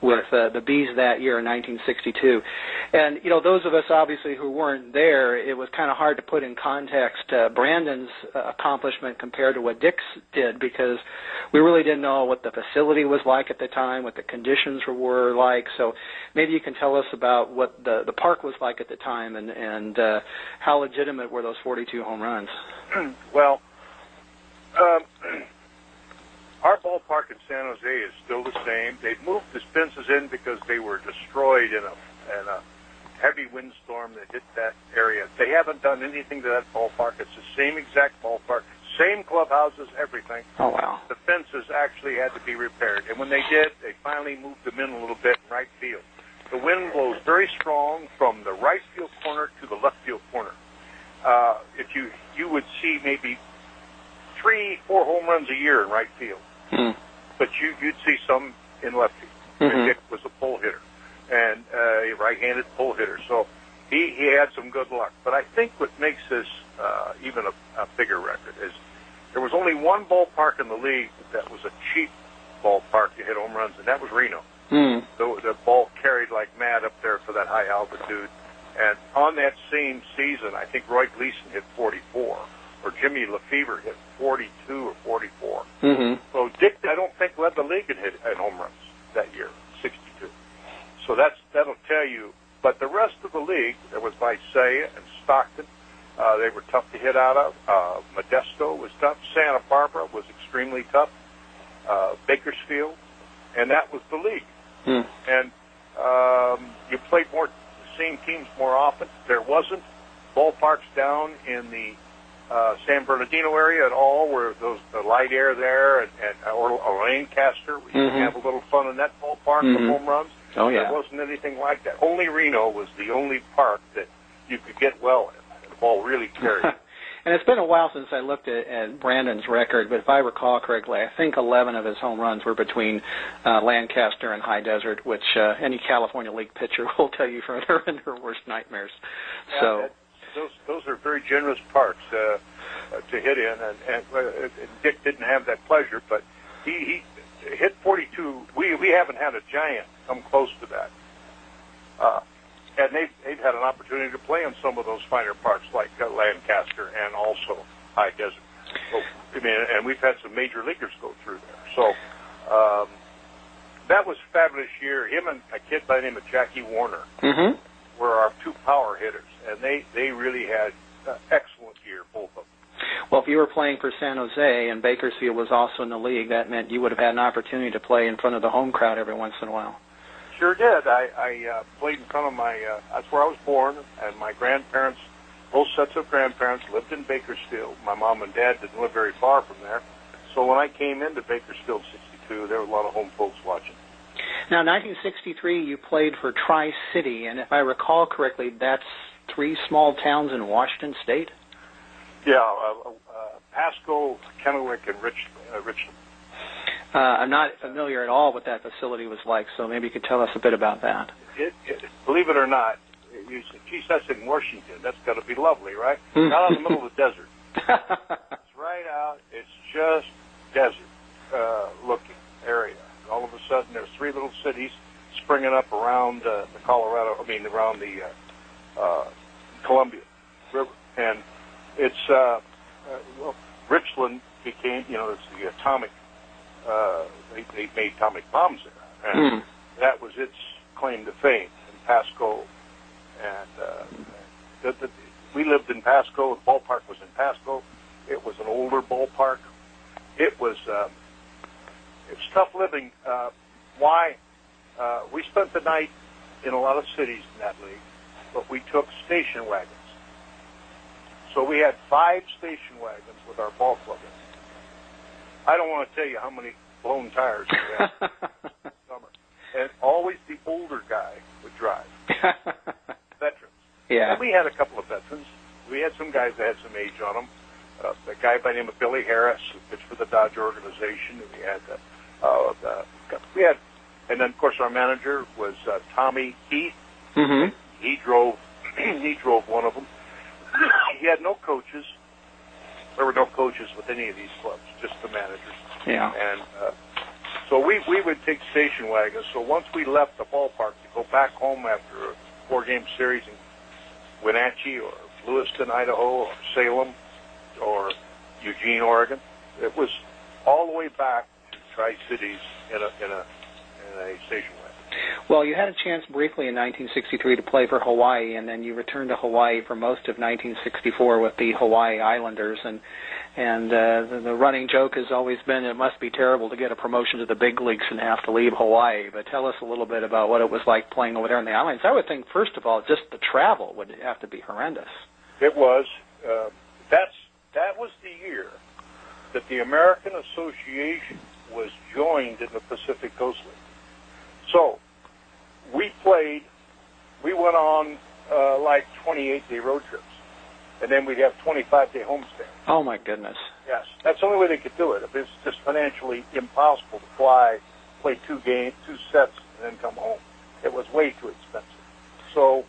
with the Bees that year in 1962. And, those of us obviously who weren't there, it was kind of hard to put in context Brandon's accomplishment compared to what Dick's did, because we really didn't know what the facility was like at the time, what the conditions were like. So maybe you can tell us about what the park was like at the time, and how legitimate were those 42 home runs? Well, our ballpark in San Jose is still the same. They've moved the fences in because they were destroyed in a heavy windstorm that hit that area. They haven't done anything to that ballpark. It's the same exact ballpark, same clubhouses, everything. Oh, wow. The fences actually had to be repaired. And when they did, they finally moved them in a little bit in right field. The wind blows very strong from the right field corner to the left field corner. If you would see maybe 3-4 home runs a year in right field. But you'd see some in left field. And Dick was a pull hitter, and a right-handed pull hitter. So he had some good luck. But I think what makes this even a bigger record is there was only one ballpark in the league that was a cheap ballpark to hit home runs, and that was Reno. So the ball carried like mad up there for that high altitude. And on that same season, I think Roy Gleason hit 44. Or Jimmy Lefevre hit 42 or 44. So Dick, I don't think, led the league in home runs that year, 62. So that'll tell you. But the rest of the league, there was Visaya and Stockton. They were tough to hit out of. Modesto was tough. Santa Barbara was extremely tough. Bakersfield. Bakersfield, and that was the league. And you played the same teams more often. There wasn't ballparks down in the San Bernardino area at all, where the light air there, or Lancaster. We used to have a little fun in that ballpark, the home runs. Oh, yeah. There wasn't anything like that. Only Reno was the only park that you could get well in. The ball really carried. And it's been a while since I looked at Brandon's record, but if I recall correctly, I think 11 of his home runs were between Lancaster and High Desert, which any California League pitcher will tell you from their worst nightmares. Yeah, so those are very generous parks to hit in, and Dick didn't have that pleasure, but he hit 42. We haven't had a giant come close to that. And they've had an opportunity to play in some of those finer parks like Lancaster and also High Desert. So, I mean, and we've had some major leaguers go through there. So that was a fabulous year. Him and a kid by the name of Jackie Warner were our two power hitters, and they really had an excellent year, both of them. Well, if you were playing for San Jose and Bakersfield was also in the league, that meant you would have had an opportunity to play in front of the home crowd every once in a while. Sure did. I played in front of that's where I was born, and my grandparents, both sets of grandparents, lived in Bakersfield. My mom and dad didn't live very far from there. So when I came into Bakersfield in '62, there were a lot of home folks watching. Now, 1963, you played for Tri-City, and if I recall correctly, that's 3 small towns in Washington State? Yeah, Pasco, Kennewick, and Richland. I'm not familiar at all what that facility was like, so maybe you could tell us a bit about that. Believe it or not, you say, geez, that's in Washington. That's got to be lovely, right? Not in the middle of the desert. It's right out. It's just desert-looking area. All of a sudden, there's 3 little cities springing up around the around the Columbia River. And it's, Richland became, it's the atomic, they made atomic bombs there. And that was its claim to fame in Pasco. And we lived in Pasco. The ballpark was in Pasco. It was an older ballpark. It was tough living. Why? We spent the night in a lot of cities in that league, but we took station wagons. So we had 5 station wagons with our ball club in it. I don't want to tell you how many blown tires we had in the summer. And always the older guy would drive. Veterans. Yeah. And we had a couple of veterans. We had some guys that had some age on them. A guy by the name of Billy Harris, who pitched for the Dodge organization. And then of course our manager was Tommy Heath. Mm-hmm. He drove one of them. He had no coaches. There were no coaches with any of these clubs, just the managers. Yeah. And so we would take station wagons. So once we left the ballpark to go back home after a 4-game series in Wenatchee or Lewiston, Idaho, or Salem, or Eugene, Oregon, it was all the way back to Tri-Cities in a station wagon. Well, you had a chance briefly in 1963 to play for Hawaii, and then you returned to Hawaii for most of 1964 with the Hawaii Islanders. And the running joke has always been it must be terrible to get a promotion to the big leagues and have to leave Hawaii. But tell us a little bit about what it was like playing over there in the islands. I would think, first of all, just the travel would have to be horrendous. It was. That was the year that the American Association was joined in the Pacific Coast League. So we went on like 28-day road trips, and then we'd have 25-day homestands. Oh, my goodness. Yes. That's the only way they could do it. It's just financially impossible to play 2 sets, and then come home. It was way too expensive. So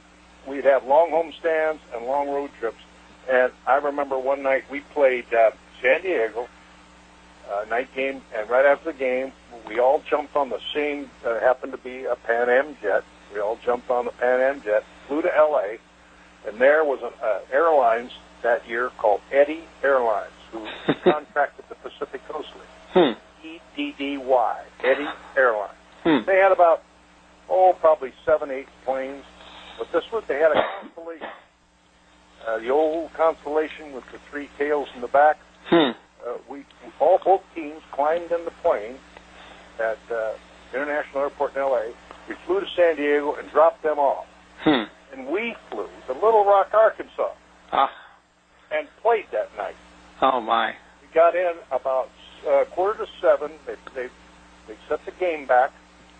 we'd have long homestands and long road trips. And I remember one night we played San Diego, night game, and right after the game, we all jumped on the same, happened to be a Pan Am jet. We all jumped on the Pan Am jet, flew to L.A., and there was an airlines that year called Eddy Airlines, who contracted the Pacific Coast League. EDDY, Eddy Airlines. They had about, probably 7, 8 planes, but they had a Constellation. The old Constellation with the 3 tails in the back. Both teams climbed in the plane at International Airport in L.A. We flew to San Diego and dropped them off. And we flew to Little Rock, Arkansas, and played that night. Oh, my. We got in about 6:45. They set the game back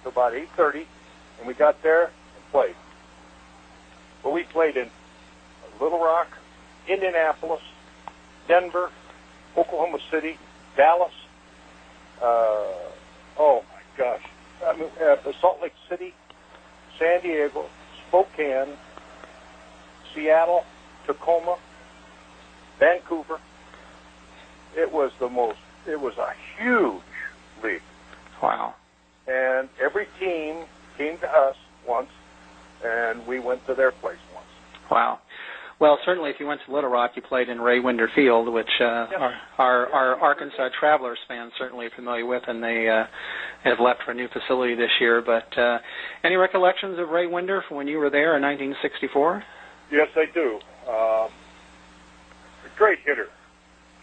to about 8:30, and we got there and played. Well, we played in Little Rock, Indianapolis, Denver, Oklahoma City, Dallas. Oh my gosh, Salt Lake City, San Diego, Spokane, Seattle, Tacoma, Vancouver. It was a huge league. Wow. And every team came to us once, and we went to their place once. Wow. Well, certainly if you went to Little Rock, you played in Ray Winder Field, which our Arkansas Travelers fans certainly are familiar with, and they have left for a new facility this year. But any recollections of Ray Winder from when you were there in 1964? Yes, I do. A great hitter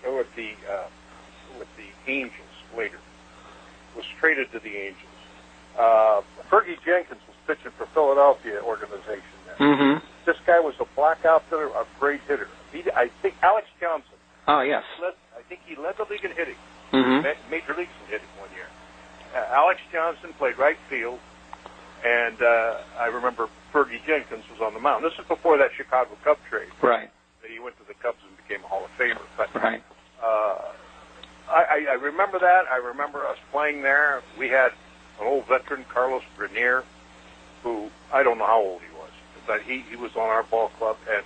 with the Angels later. Was traded to the Angels. Fergie Jenkins was pitching for Philadelphia organization there. Mm-hmm. This guy was a black outfielder, a great hitter. I think Alex Johnson. Oh, yes. I think he led the league in hitting. Mm-hmm. Major leagues in hitting one year. Alex Johnson played right field, and I remember Fergie Jenkins was on the mound. This is before that Chicago Cub trade. Right. He went to the Cubs and became a Hall of Famer. But, right. I remember that. I remember us playing there. We had an old veteran, Carlos Grenier, who I don't know how old he was, but he was on our ball club, and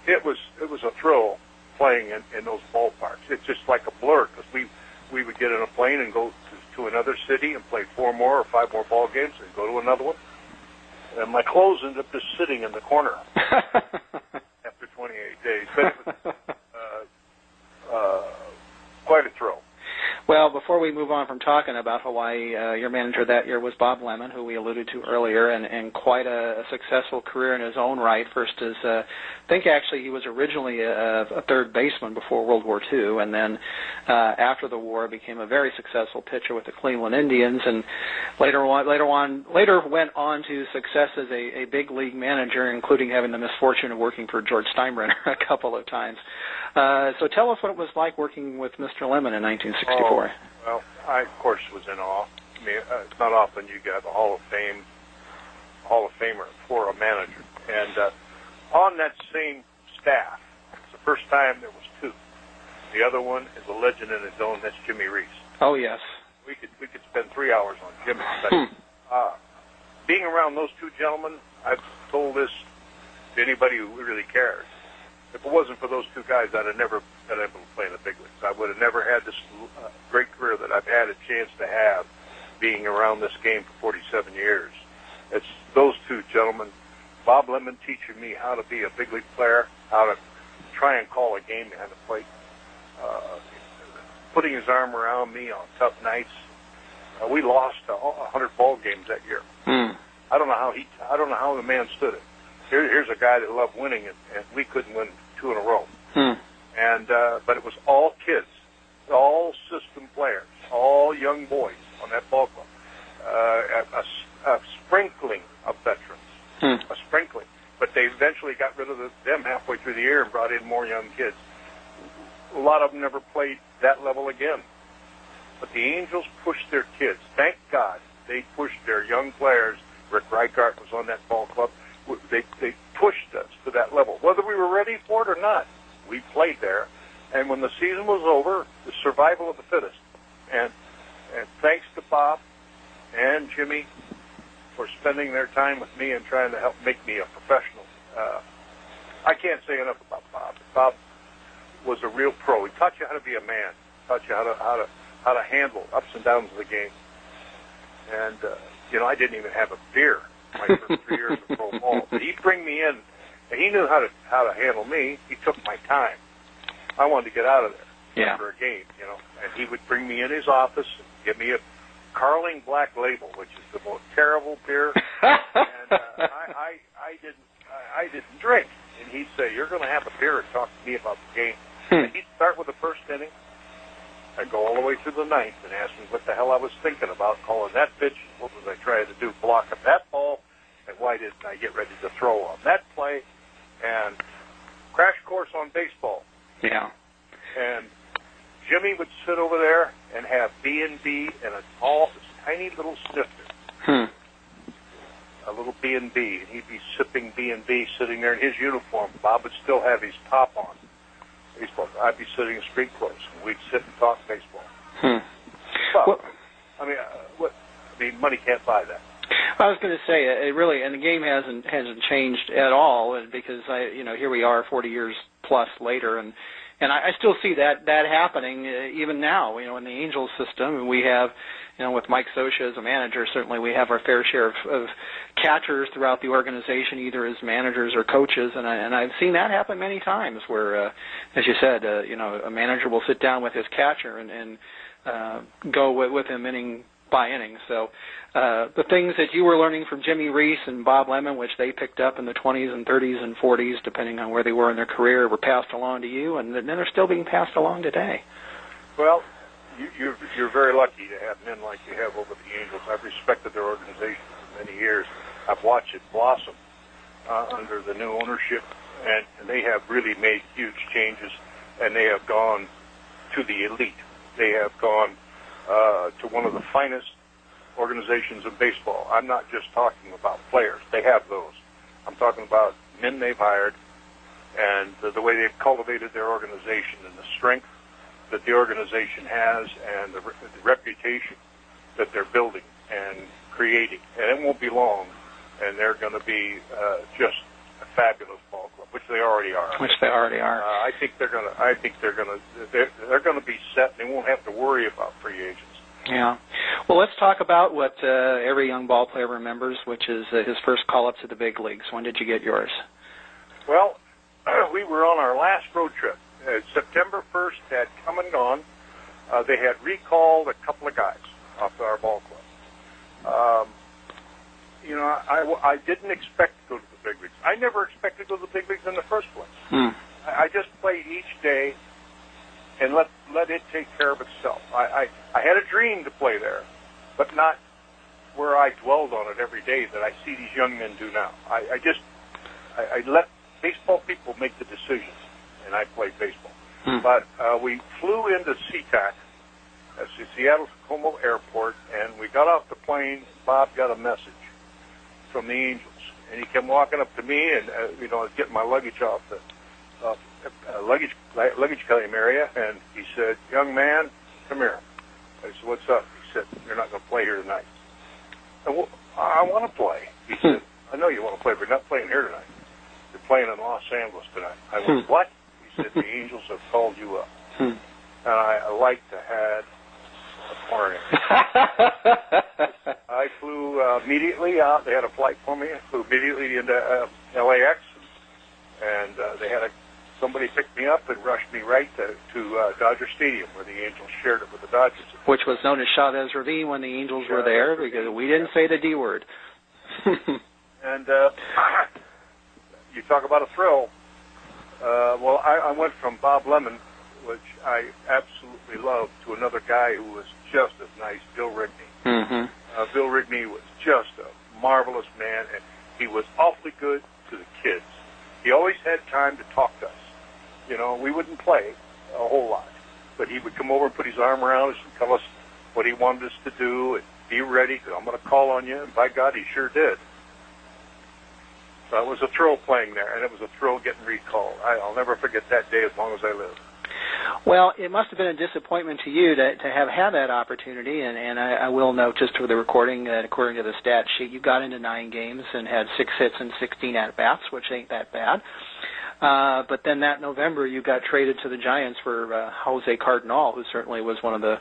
it was a thrill playing in those ballparks. It's just like a blur because we would get in a plane and go to another city and play 4 more or 5 more ball games and go to another one. And my clothes ended up just sitting in the corner after 28 days. But it was quite a thrill. Well, before we move on from talking about Hawaii, your manager that year was Bob Lemon, who we alluded to earlier, and quite a successful career in his own right. First as, I think actually he was originally a third baseman before World War II, and then after the war became a very successful pitcher with the Cleveland Indians, and later went on to success as a big league manager, including having the misfortune of working for George Steinbrenner a couple of times. So tell us what it was like working with Mr. Lemon in 1964. Well, I, of course, was in awe. I mean, it's not often you get a Hall of Famer for a manager. And on that same staff, it's the first time there was 2. The other one is a legend in his own. That's Jimmy Reese. Oh, yes. We could spend 3 hours on Jimmy. But being around those 2 gentlemen, I've told this to anybody who really cares. If it wasn't for those 2 guys, I'd have never been able to play in the big leagues. I would have never had this great career that I've had a chance to have being around this game for 47 years. It's those 2 gentlemen, Bob Lemon teaching me how to be a big league player, how to try and call a game behind the plate, putting his arm around me on tough nights. We lost 100 ball games that year. I don't know how the man stood it. Here's a guy that loved winning, and we couldn't win 2 in a row. And but it was all kids, all system players, all young boys on that ball club. A sprinkling of veterans, a sprinkling. But they eventually got rid of them halfway through the year and brought in more young kids. A lot of them never played that level again. But the Angels pushed their kids. Thank God they pushed their young players. Rick Reichart was on that ball club. They pushed us to that level. Whether we were ready for it or not, we played there. And when the season was over, the survival of the fittest. And thanks to Bob and Jimmy for spending their time with me and trying to help make me a professional. I can't say enough about Bob. Bob was a real pro. He taught you how to be a man. Taught you how to handle ups and downs of the game. And I didn't even have a beer my first 3 years of pro ball. But he'd bring me in, and he knew how to handle me. He took my time. I wanted to get out of there after a game, And he would bring me in his office and give me a Carling Black Label, which is the most terrible beer. And I didn't drink. And he'd say, "You're going to have a beer and talk to me about the game." And he'd start with the first inning. I'd go all the way through the ninth and ask me what the hell I was thinking about calling that pitch. What was I trying to do? Block up that ball? And why didn't I get ready to throw on that play? And crash course on baseball. Yeah. And Jimmy would sit over there and have B&B and this tiny little snifter. A little B&B. And he'd be sipping B&B sitting there in his uniform. Bob would still have his top on. baseball. I'd be sitting in street clothes, and we'd sit and talk baseball. Well, I mean, money can't buy that. I was going to say it really, and the game hasn't changed at all because here we are 40 years plus later, and I still see that happening even now. In the Angels system, we have, with Mike Scioscia as a manager, certainly we have our fair share of catchers throughout the organization, either as managers or coaches, and I've seen that happen many times where, as you said, a manager will sit down with his catcher and go with him inning by inning. So the things that you were learning from Jimmy Reese and Bob Lemon, which they picked up in the 20s and 30s and 40s, depending on where they were in their career, were passed along to you, and then they're still being passed along today. Well, you're very lucky to have men like you have over the Angels. I've respected their organization for many years. I've watched it blossom under the new ownership, and they have really made huge changes, and they have gone to the elite. They have gone to one of the finest organizations in baseball. I'm not just talking about players. They have those. I'm talking about men they've hired and the way they've cultivated their organization and the strength that the organization has and the reputation that they're building and creating. And it won't be long, and they're going to be just a fabulous ball club, which they already are. I think they're going to be set, and they won't have to worry about free agents. Yeah. Well, let's talk about what every young ball player remembers, which is his first call-up to the big leagues. When did you get yours? Well, we were on our last road trip. September 1st had come and gone. They had recalled a couple of guys off our ball club. I didn't expect to go to the big leagues. I never expected to go to the big leagues in the first place. I just played each day and let it take care of itself. I had a dream to play there, but not where I dwelled on it every day that I see these young men do now. I let baseball people make the decisions, and I played baseball. But we flew into SeaTac, that's the Seattle-Tacoma Airport, and we got off the plane. Bob got a message from the Angels, and he came walking up to me, and I was getting my luggage off the luggage claim area, and he said, "Young man, come here." I said, "What's up?" He said, "You're not going to play here tonight." And I want to play. He said, "I know you want to play, but you're not playing here tonight. You're playing in Los Angeles tonight." I went, "What?" He said, "The Angels have called you up." And I like to have a party. I flew immediately out. They had a flight for me. I flew immediately into LAX, and they had somebody picked me up and rushed me right to Dodger Stadium, where the Angels shared it with the Dodgers. Which was known as Chavez Ravine when the Angels were there, because we didn't say the D word. And you talk about a thrill. Well, I went from Bob Lemon, which I absolutely loved, to another guy who was just as nice, Bill Rigney. Bill Rigney was just a marvelous man, and he was awfully good to the kids. He always had time to talk to us. We wouldn't play a whole lot, but he would come over and put his arm around us and tell us what he wanted us to do and be ready, because I'm going to call on you, and by God, he sure did. So it was a thrill playing there, and it was a thrill getting recalled. I'll never forget that day as long as I live. Well, it must have been a disappointment to you to have had that opportunity, and I will note just for the recording, according to the stat sheet, you got into 9 games and had 6 hits and 16 at-bats, which ain't that bad. But then that November, you got traded to the Giants for Jose Cardinal, who certainly was one of the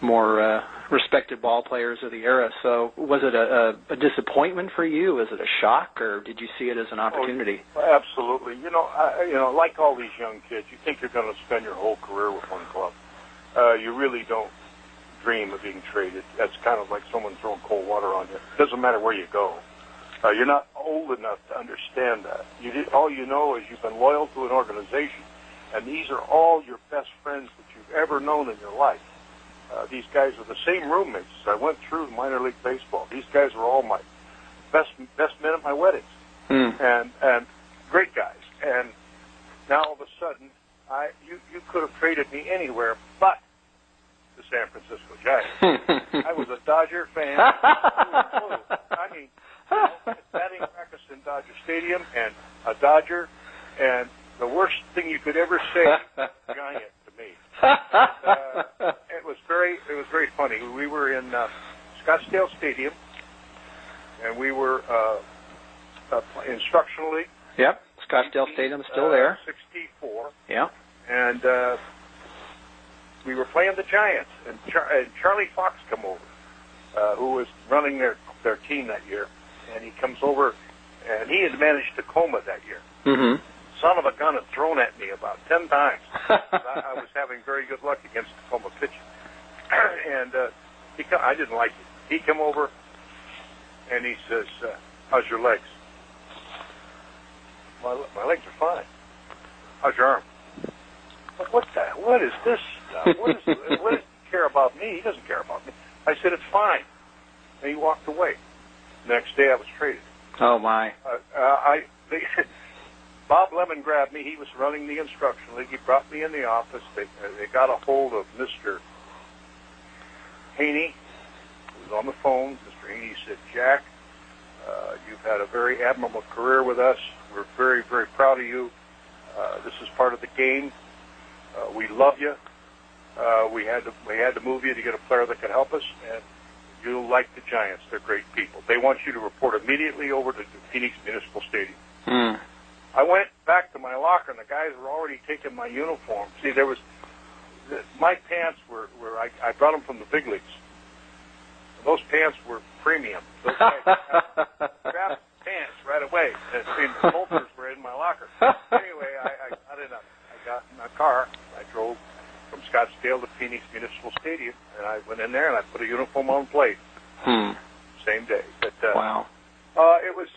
more respected ball players of the era. So was it a disappointment for you? Was it a shock, or did you see it as an opportunity? Oh, absolutely. Like all these young kids, you think you're going to spend your whole career with one club. You really don't dream of being traded. That's kind of like someone throwing cold water on you. It doesn't matter where you go. You're not old enough to understand that. All you know is you've been loyal to an organization, and these are all your best friends that you've ever known in your life. These guys are the same roommates. I went through minor league baseball. These guys were all my best men at my weddings, and great guys. And now all of a sudden, you could have traded me anywhere but the San Francisco Giants. I was a Dodger fan. I mean, batting practice in Dodger Stadium, and a Dodger, and the worst thing you could ever say, giant, to me. It was very funny. We were in Scottsdale Stadium, and we were instructional league. Yep, Scottsdale Stadium is still there. 64. Yeah. And we were playing the Giants, and Charlie Fox come over, who was running their team that year, and he comes over, and he had managed Tacoma that year. Mm-hmm. Son of a gun had thrown at me about 10 times. I was having very good luck against Tacoma pitching. And I didn't like it. He come over, and he says, how's your legs? My legs are fine. How's your arm? What is this stuff? What does he care about me? He doesn't care about me. I said, it's fine. And he walked away. The next day I was traded. Oh, my. Bob Lemon grabbed me. He was running the instruction league. He brought me in the office. They got a hold of Mr. Haney, who was on the phone. Mr. Haney said, Jack, you've had a very admirable career with us. We're very, very proud of you. This is part of the game. We love you. We had to move you to get a player that could help us, and you'll like the Giants. They're great people. They want you to report immediately over to the Phoenix Municipal Stadium. Mm. I went back to my locker, and the guys were already taking my uniform. See, my pants were I brought them from the big leagues. Those pants were premium. Those guys grabbed pants right away. And the holsters were in my locker. Anyway, I got in my car. I drove from Scottsdale to Phoenix Municipal Stadium, and I went in there and I put a uniform on the plate. Same day. But, wow. It was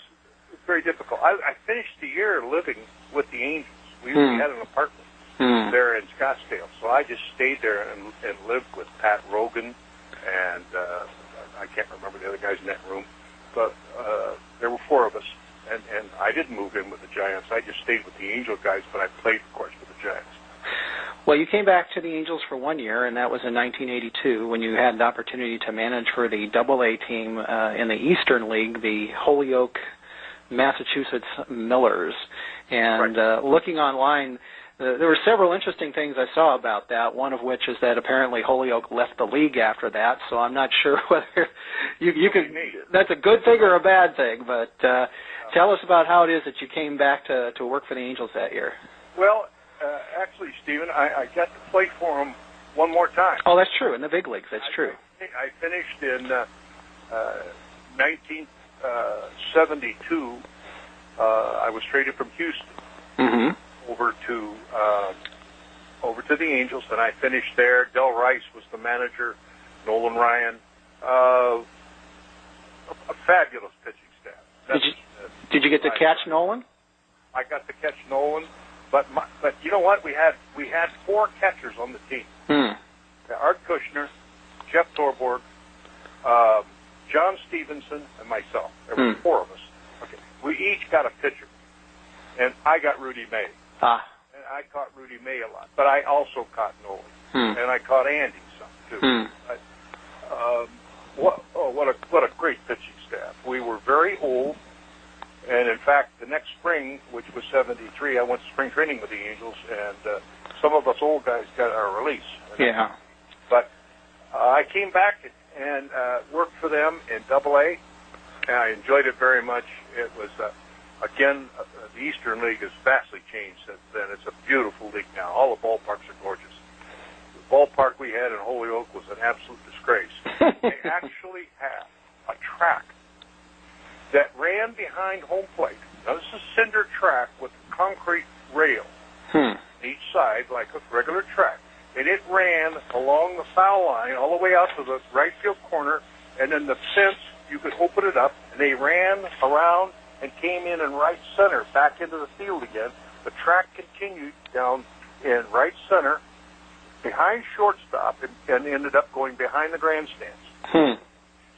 very difficult. I finished the year living with the Angels. We had an apartment there in Scottsdale, so I just stayed there and lived with Pat Rogan, and I can't remember the other guys in that room, but there were four of us, and I didn't move in with the Giants. I just stayed with the Angel guys, but I played, of course, with the Giants. Well, you came back to the Angels for 1 year, and that was in 1982 when you had the opportunity to manage for the Double-A team in the Eastern League, the Holyoke, Massachusetts Millers. And right. Looking online, there were several interesting things I saw about that, one of which is that apparently Holyoke left the league after that, so I'm not sure whether you could. That's a good thing or a bad thing, but tell us about how it is that you came back to work for the Angels that year. Well, actually, Stephen, I got to play for them one more time. Oh, that's true, in the big leagues, that's true. I finished in 1972. I was traded from Houston over to the Angels, and I finished there. Del Rice was the manager, Nolan Ryan. A fabulous pitching staff. Did you get to catch Nolan? I got to catch Nolan, but you know what? We had four catchers on the team. Art Kushner, Jeff Torborg, John Stevenson, and myself. There were four of us. Okay, we each got a pitcher, and I got Rudy May. And I caught Rudy May a lot, but I also caught Nolan, and I caught Andy some too. What a great pitching staff. We were very old, and in fact, the next spring, which was '73, I went to spring training with the Angels, and some of us old guys got our release. Yeah. But I came back and worked for them in Double-A, and I enjoyed it very much. It was, again, the Eastern League has vastly changed since then. It's a beautiful league now. All the ballparks are gorgeous. The ballpark we had in Holyoke was an absolute disgrace. They actually had a track that ran behind home plate. Now, this is a cinder track with a concrete rail each side, like a regular track. And it ran along the foul line all the way out to the right field corner, and then the fence, you could open it up, and they ran around and came in right center, back into the field again. The track continued down in right center, behind shortstop, and ended up going behind the grandstands.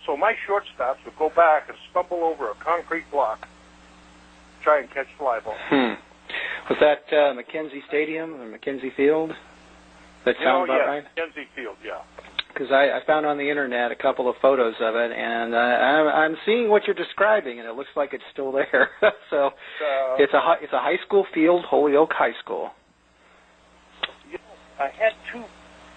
So my shortstops would go back and stumble over a concrete block, try and catch fly balls. Was that McKenzie Stadium or McKenzie Field? That sound about right? McKenzie Field, yeah. because I found on the internet a couple of photos of it, and I'm seeing what you're describing, and it looks like it's still there. So it's a high school field, Holyoke High School. You know, I had two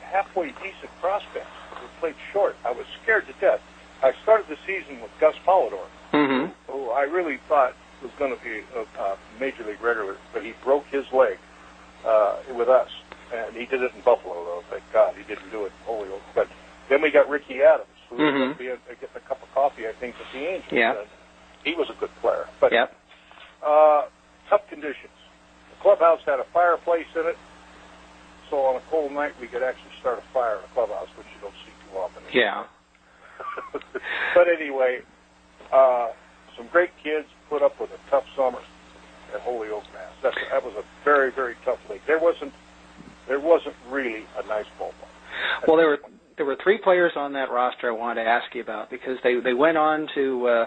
halfway decent prospects who played short. I was scared to death. I started the season with Gus Polidor, who I really thought was going to be a major league regular, but he broke his leg with us. And he did it in Buffalo, though. Thank God he didn't do it in Holyoke. But then we got Ricky Adams, who was getting a cup of coffee, I think, with the Angels. Yeah. And he was a good player. But yep. Tough conditions. The clubhouse had a fireplace in it, so on a cold night we could actually start a fire in a clubhouse, which you don't see too often. Yeah. But anyway, some great kids put up with a tough summer at Holyoke, Mass. That was a very, very tough league. There wasn't really a nice ballpark. Well, there were three players on that roster I wanted to ask you about because they went on to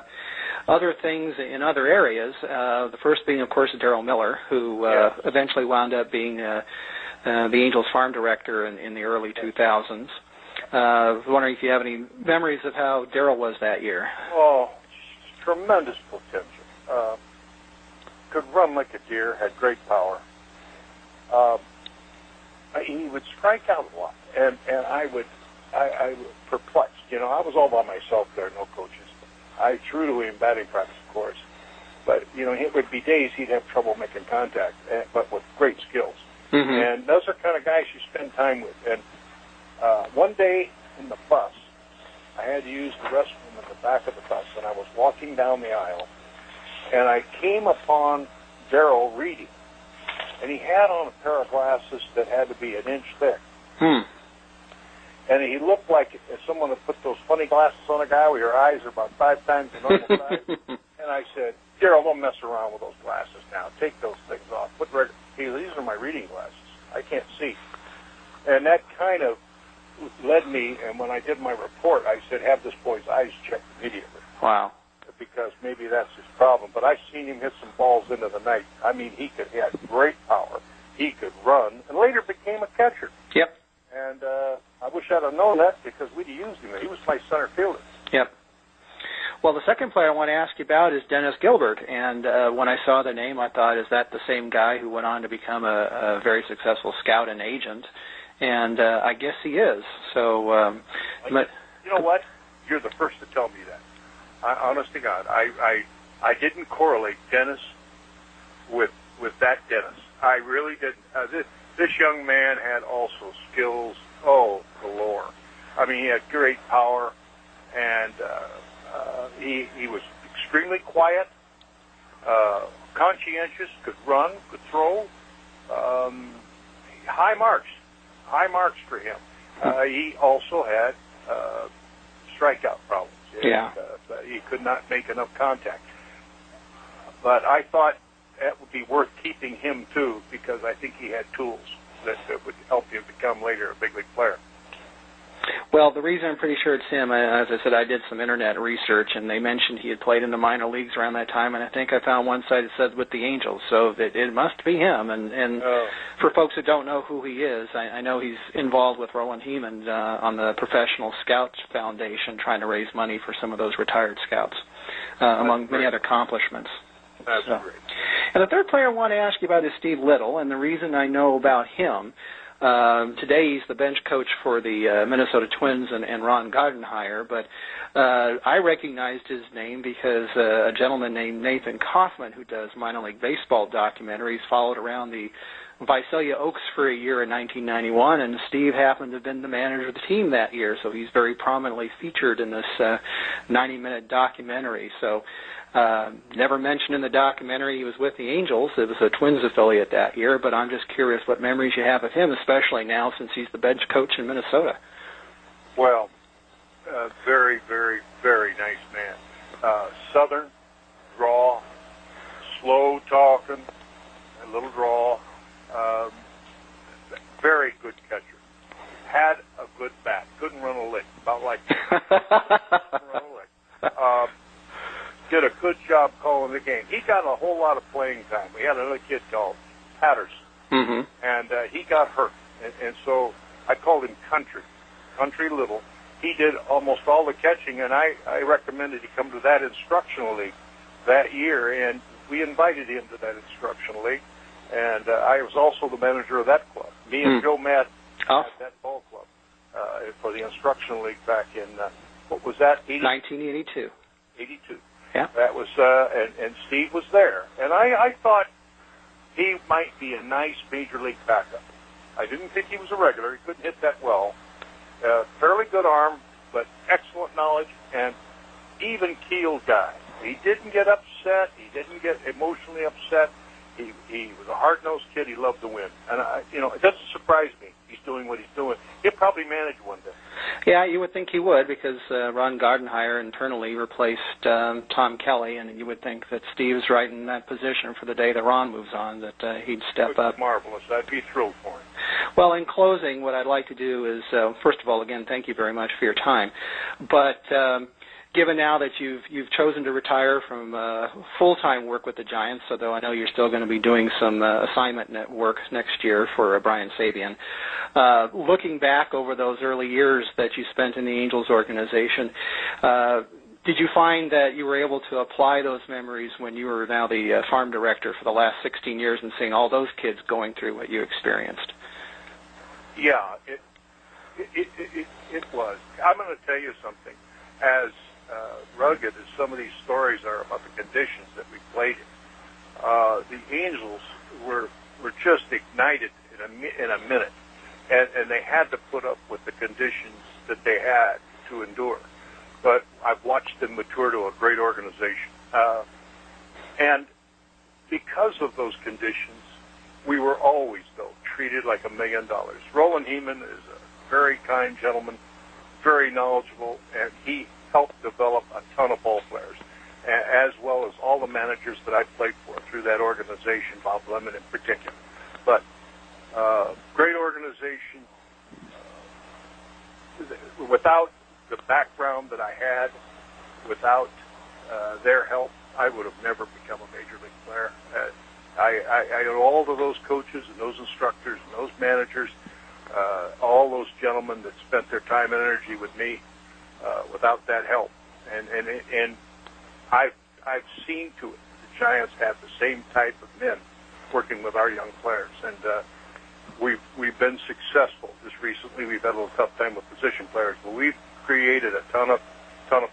other things in other areas. The first being, of course, Darryl Miller, who eventually wound up being the Angels farm director in the early 2000s. I was wondering if you have any memories of how Darryl was that year. Oh, tremendous potential. Could run like a deer, had great power. He would strike out a lot, and I was perplexed. You know, I was all by myself there, no coaches. I threw to him batting practice, of course, but you know, it would be days he'd have trouble making contact, but with great skills. And those are kind of guys you spend time with. And one day in the bus, I had to use the restroom in the back of the bus, and I was walking down the aisle, and I came upon Darryl reading. And he had on a pair of glasses that had to be an inch thick. And he looked like if someone had put those funny glasses on a guy where your eyes are about 5 times the normal size. And I said, Darryl, don't mess around with those glasses now. Take those things off. These are my reading glasses. I can't see. And that kind of led me, and when I did my report, I said, have this boy's eyes checked immediately. Wow. Because maybe that's his problem. But I've seen him hit some balls into the night. I mean, he had great power. He could run, and later became a catcher. Yep. And I wish I'd have known that because we'd have used him. He was my center fielder. Yep. Well, the second player I want to ask you about is Dennis Gilbert. And when I saw the name, I thought, is that the same guy who went on to become a very successful scout and agent? And I guess he is. So, you know what? You're the first to tell me that. Honest to God, I didn't correlate Dennis with that Dennis. I really didn't. This young man had also skills, galore. I mean, he had great power, and he was extremely quiet, conscientious, could run, could throw. High marks for him. He also had strikeout problems. Yeah. He could not make enough contact. But I thought that would be worth keeping him, too, because I think he had tools that would help him become later a big league player. Well, the reason I'm pretty sure it's him, as I said, I did some internet research, and they mentioned he had played in the minor leagues around that time, and I think I found one site that said with the Angels, so it must be him. And for folks who don't know who he is, I know he's involved with Roland Hemond on the Professional Scouts Foundation, trying to raise money for some of those retired scouts, among many other accomplishments. That's great. And the third player I want to ask you about is Steve Little, and the reason I know about him, today he's the bench coach for the Minnesota Twins and Ron Gardenhire, but I recognized his name because a gentleman named Nathan Kaufman, who does minor league baseball documentaries, followed around the Visalia Oaks for a year in 1991, and Steve happened to have been the manager of the team that year, so he's very prominently featured in this 90-minute documentary. So never mentioned in the documentary he was with the Angels. It was a Twins affiliate that year, but I'm just curious what memories you have of him, especially now since he's the bench coach in Minnesota. Well, very, very, very nice man. Southern, draw, slow talking, a little draw. Very good catcher. Had a good bat. Couldn't run a lick. About like that. Couldn't run a lick. Did a good job calling the game. He got a whole lot of playing time. We had another kid called Patterson, and he got hurt. And so I called him Country country little. He did almost all the catching, and I recommended he come to that instructional league that year, and we invited him to that instructional league. And I was also the manager of that club. Me and Joe Madden had that ball club for the instructional league back in, what was that, 1982. 82. Yeah. That was, and Steve was there. And I thought he might be a nice major league backup. I didn't think he was a regular. He couldn't hit that well. Fairly good arm, but excellent knowledge, and even-keeled guy. He didn't get upset. He didn't get emotionally upset. He was a hard-nosed kid. He loved to win. And, it doesn't surprise me. He's doing what he's doing. He'll probably manage one day. Yeah, you would think he would, because Ron Gardenhire internally replaced Tom Kelly, and you would think that Steve's right in that position for the day that Ron moves on, that he'd step up. Marvelous. I'd be thrilled for him. Well, in closing, what I'd like to do is, first of all, again, thank you very much for your time. But given now that you've chosen to retire from full-time work with the Giants, although I know you're still going to be doing some assignment net work next year for Brian Sabian, looking back over those early years that you spent in the Angels organization, did you find that you were able to apply those memories when you were now the farm director for the last 16 years and seeing all those kids going through what you experienced? Yeah, it was. I'm going to tell you something. As rugged as some of these stories are about the conditions that we played in, the Angels were just ignited in a minute, and they had to put up with the conditions that they had to endure. But I've watched them mature to a great organization, and because of those conditions, we were always, though, treated like $1 million. Roland Heeman is a very kind gentleman, very knowledgeable, and he helped develop a ton of ball players, as well as all the managers that I played for through that organization, Bob Lemon in particular. But great organization. Without the background that I had, without their help, I would have never become a major league player. I know all of those coaches and those instructors and those managers, all those gentlemen that spent their time and energy with me. Without that help, and I've seen to it the Giants have the same type of men working with our young players, and we've been successful. Just recently, we've had a little tough time with position players, but we've created a ton of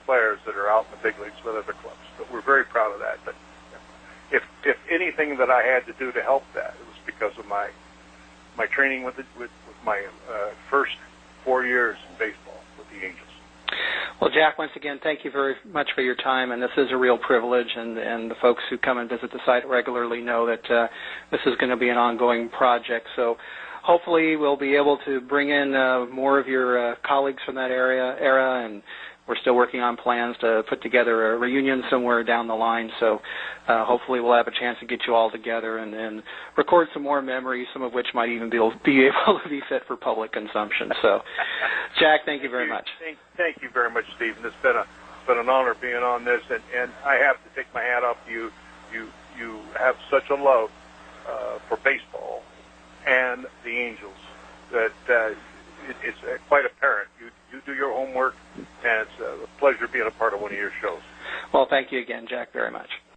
players that are out in the big leagues with other clubs. But we're very proud of that. But if anything that I had to do to help that, it was because of my training with my first 4 years in baseball with the Angels. Well, Jack, once again, thank you very much for your time, and this is a real privilege, and the folks who come and visit the site regularly know that this is going to be an ongoing project. So hopefully we'll be able to bring in more of your colleagues from that era, and we're still working on plans to put together a reunion somewhere down the line. So hopefully we'll have a chance to get you all together and record some more memories, some of which might even be able to be fit for public consumption. So, Jack, thank you very much. Thank you very much, Stephen. It's been an honor being on this, and I have to take my hat off to you. You have such a love for baseball and the Angels that it's quite apparent. You do your homework, and it's a pleasure being a part of one of your shows. Well, thank you again, Jack, very much.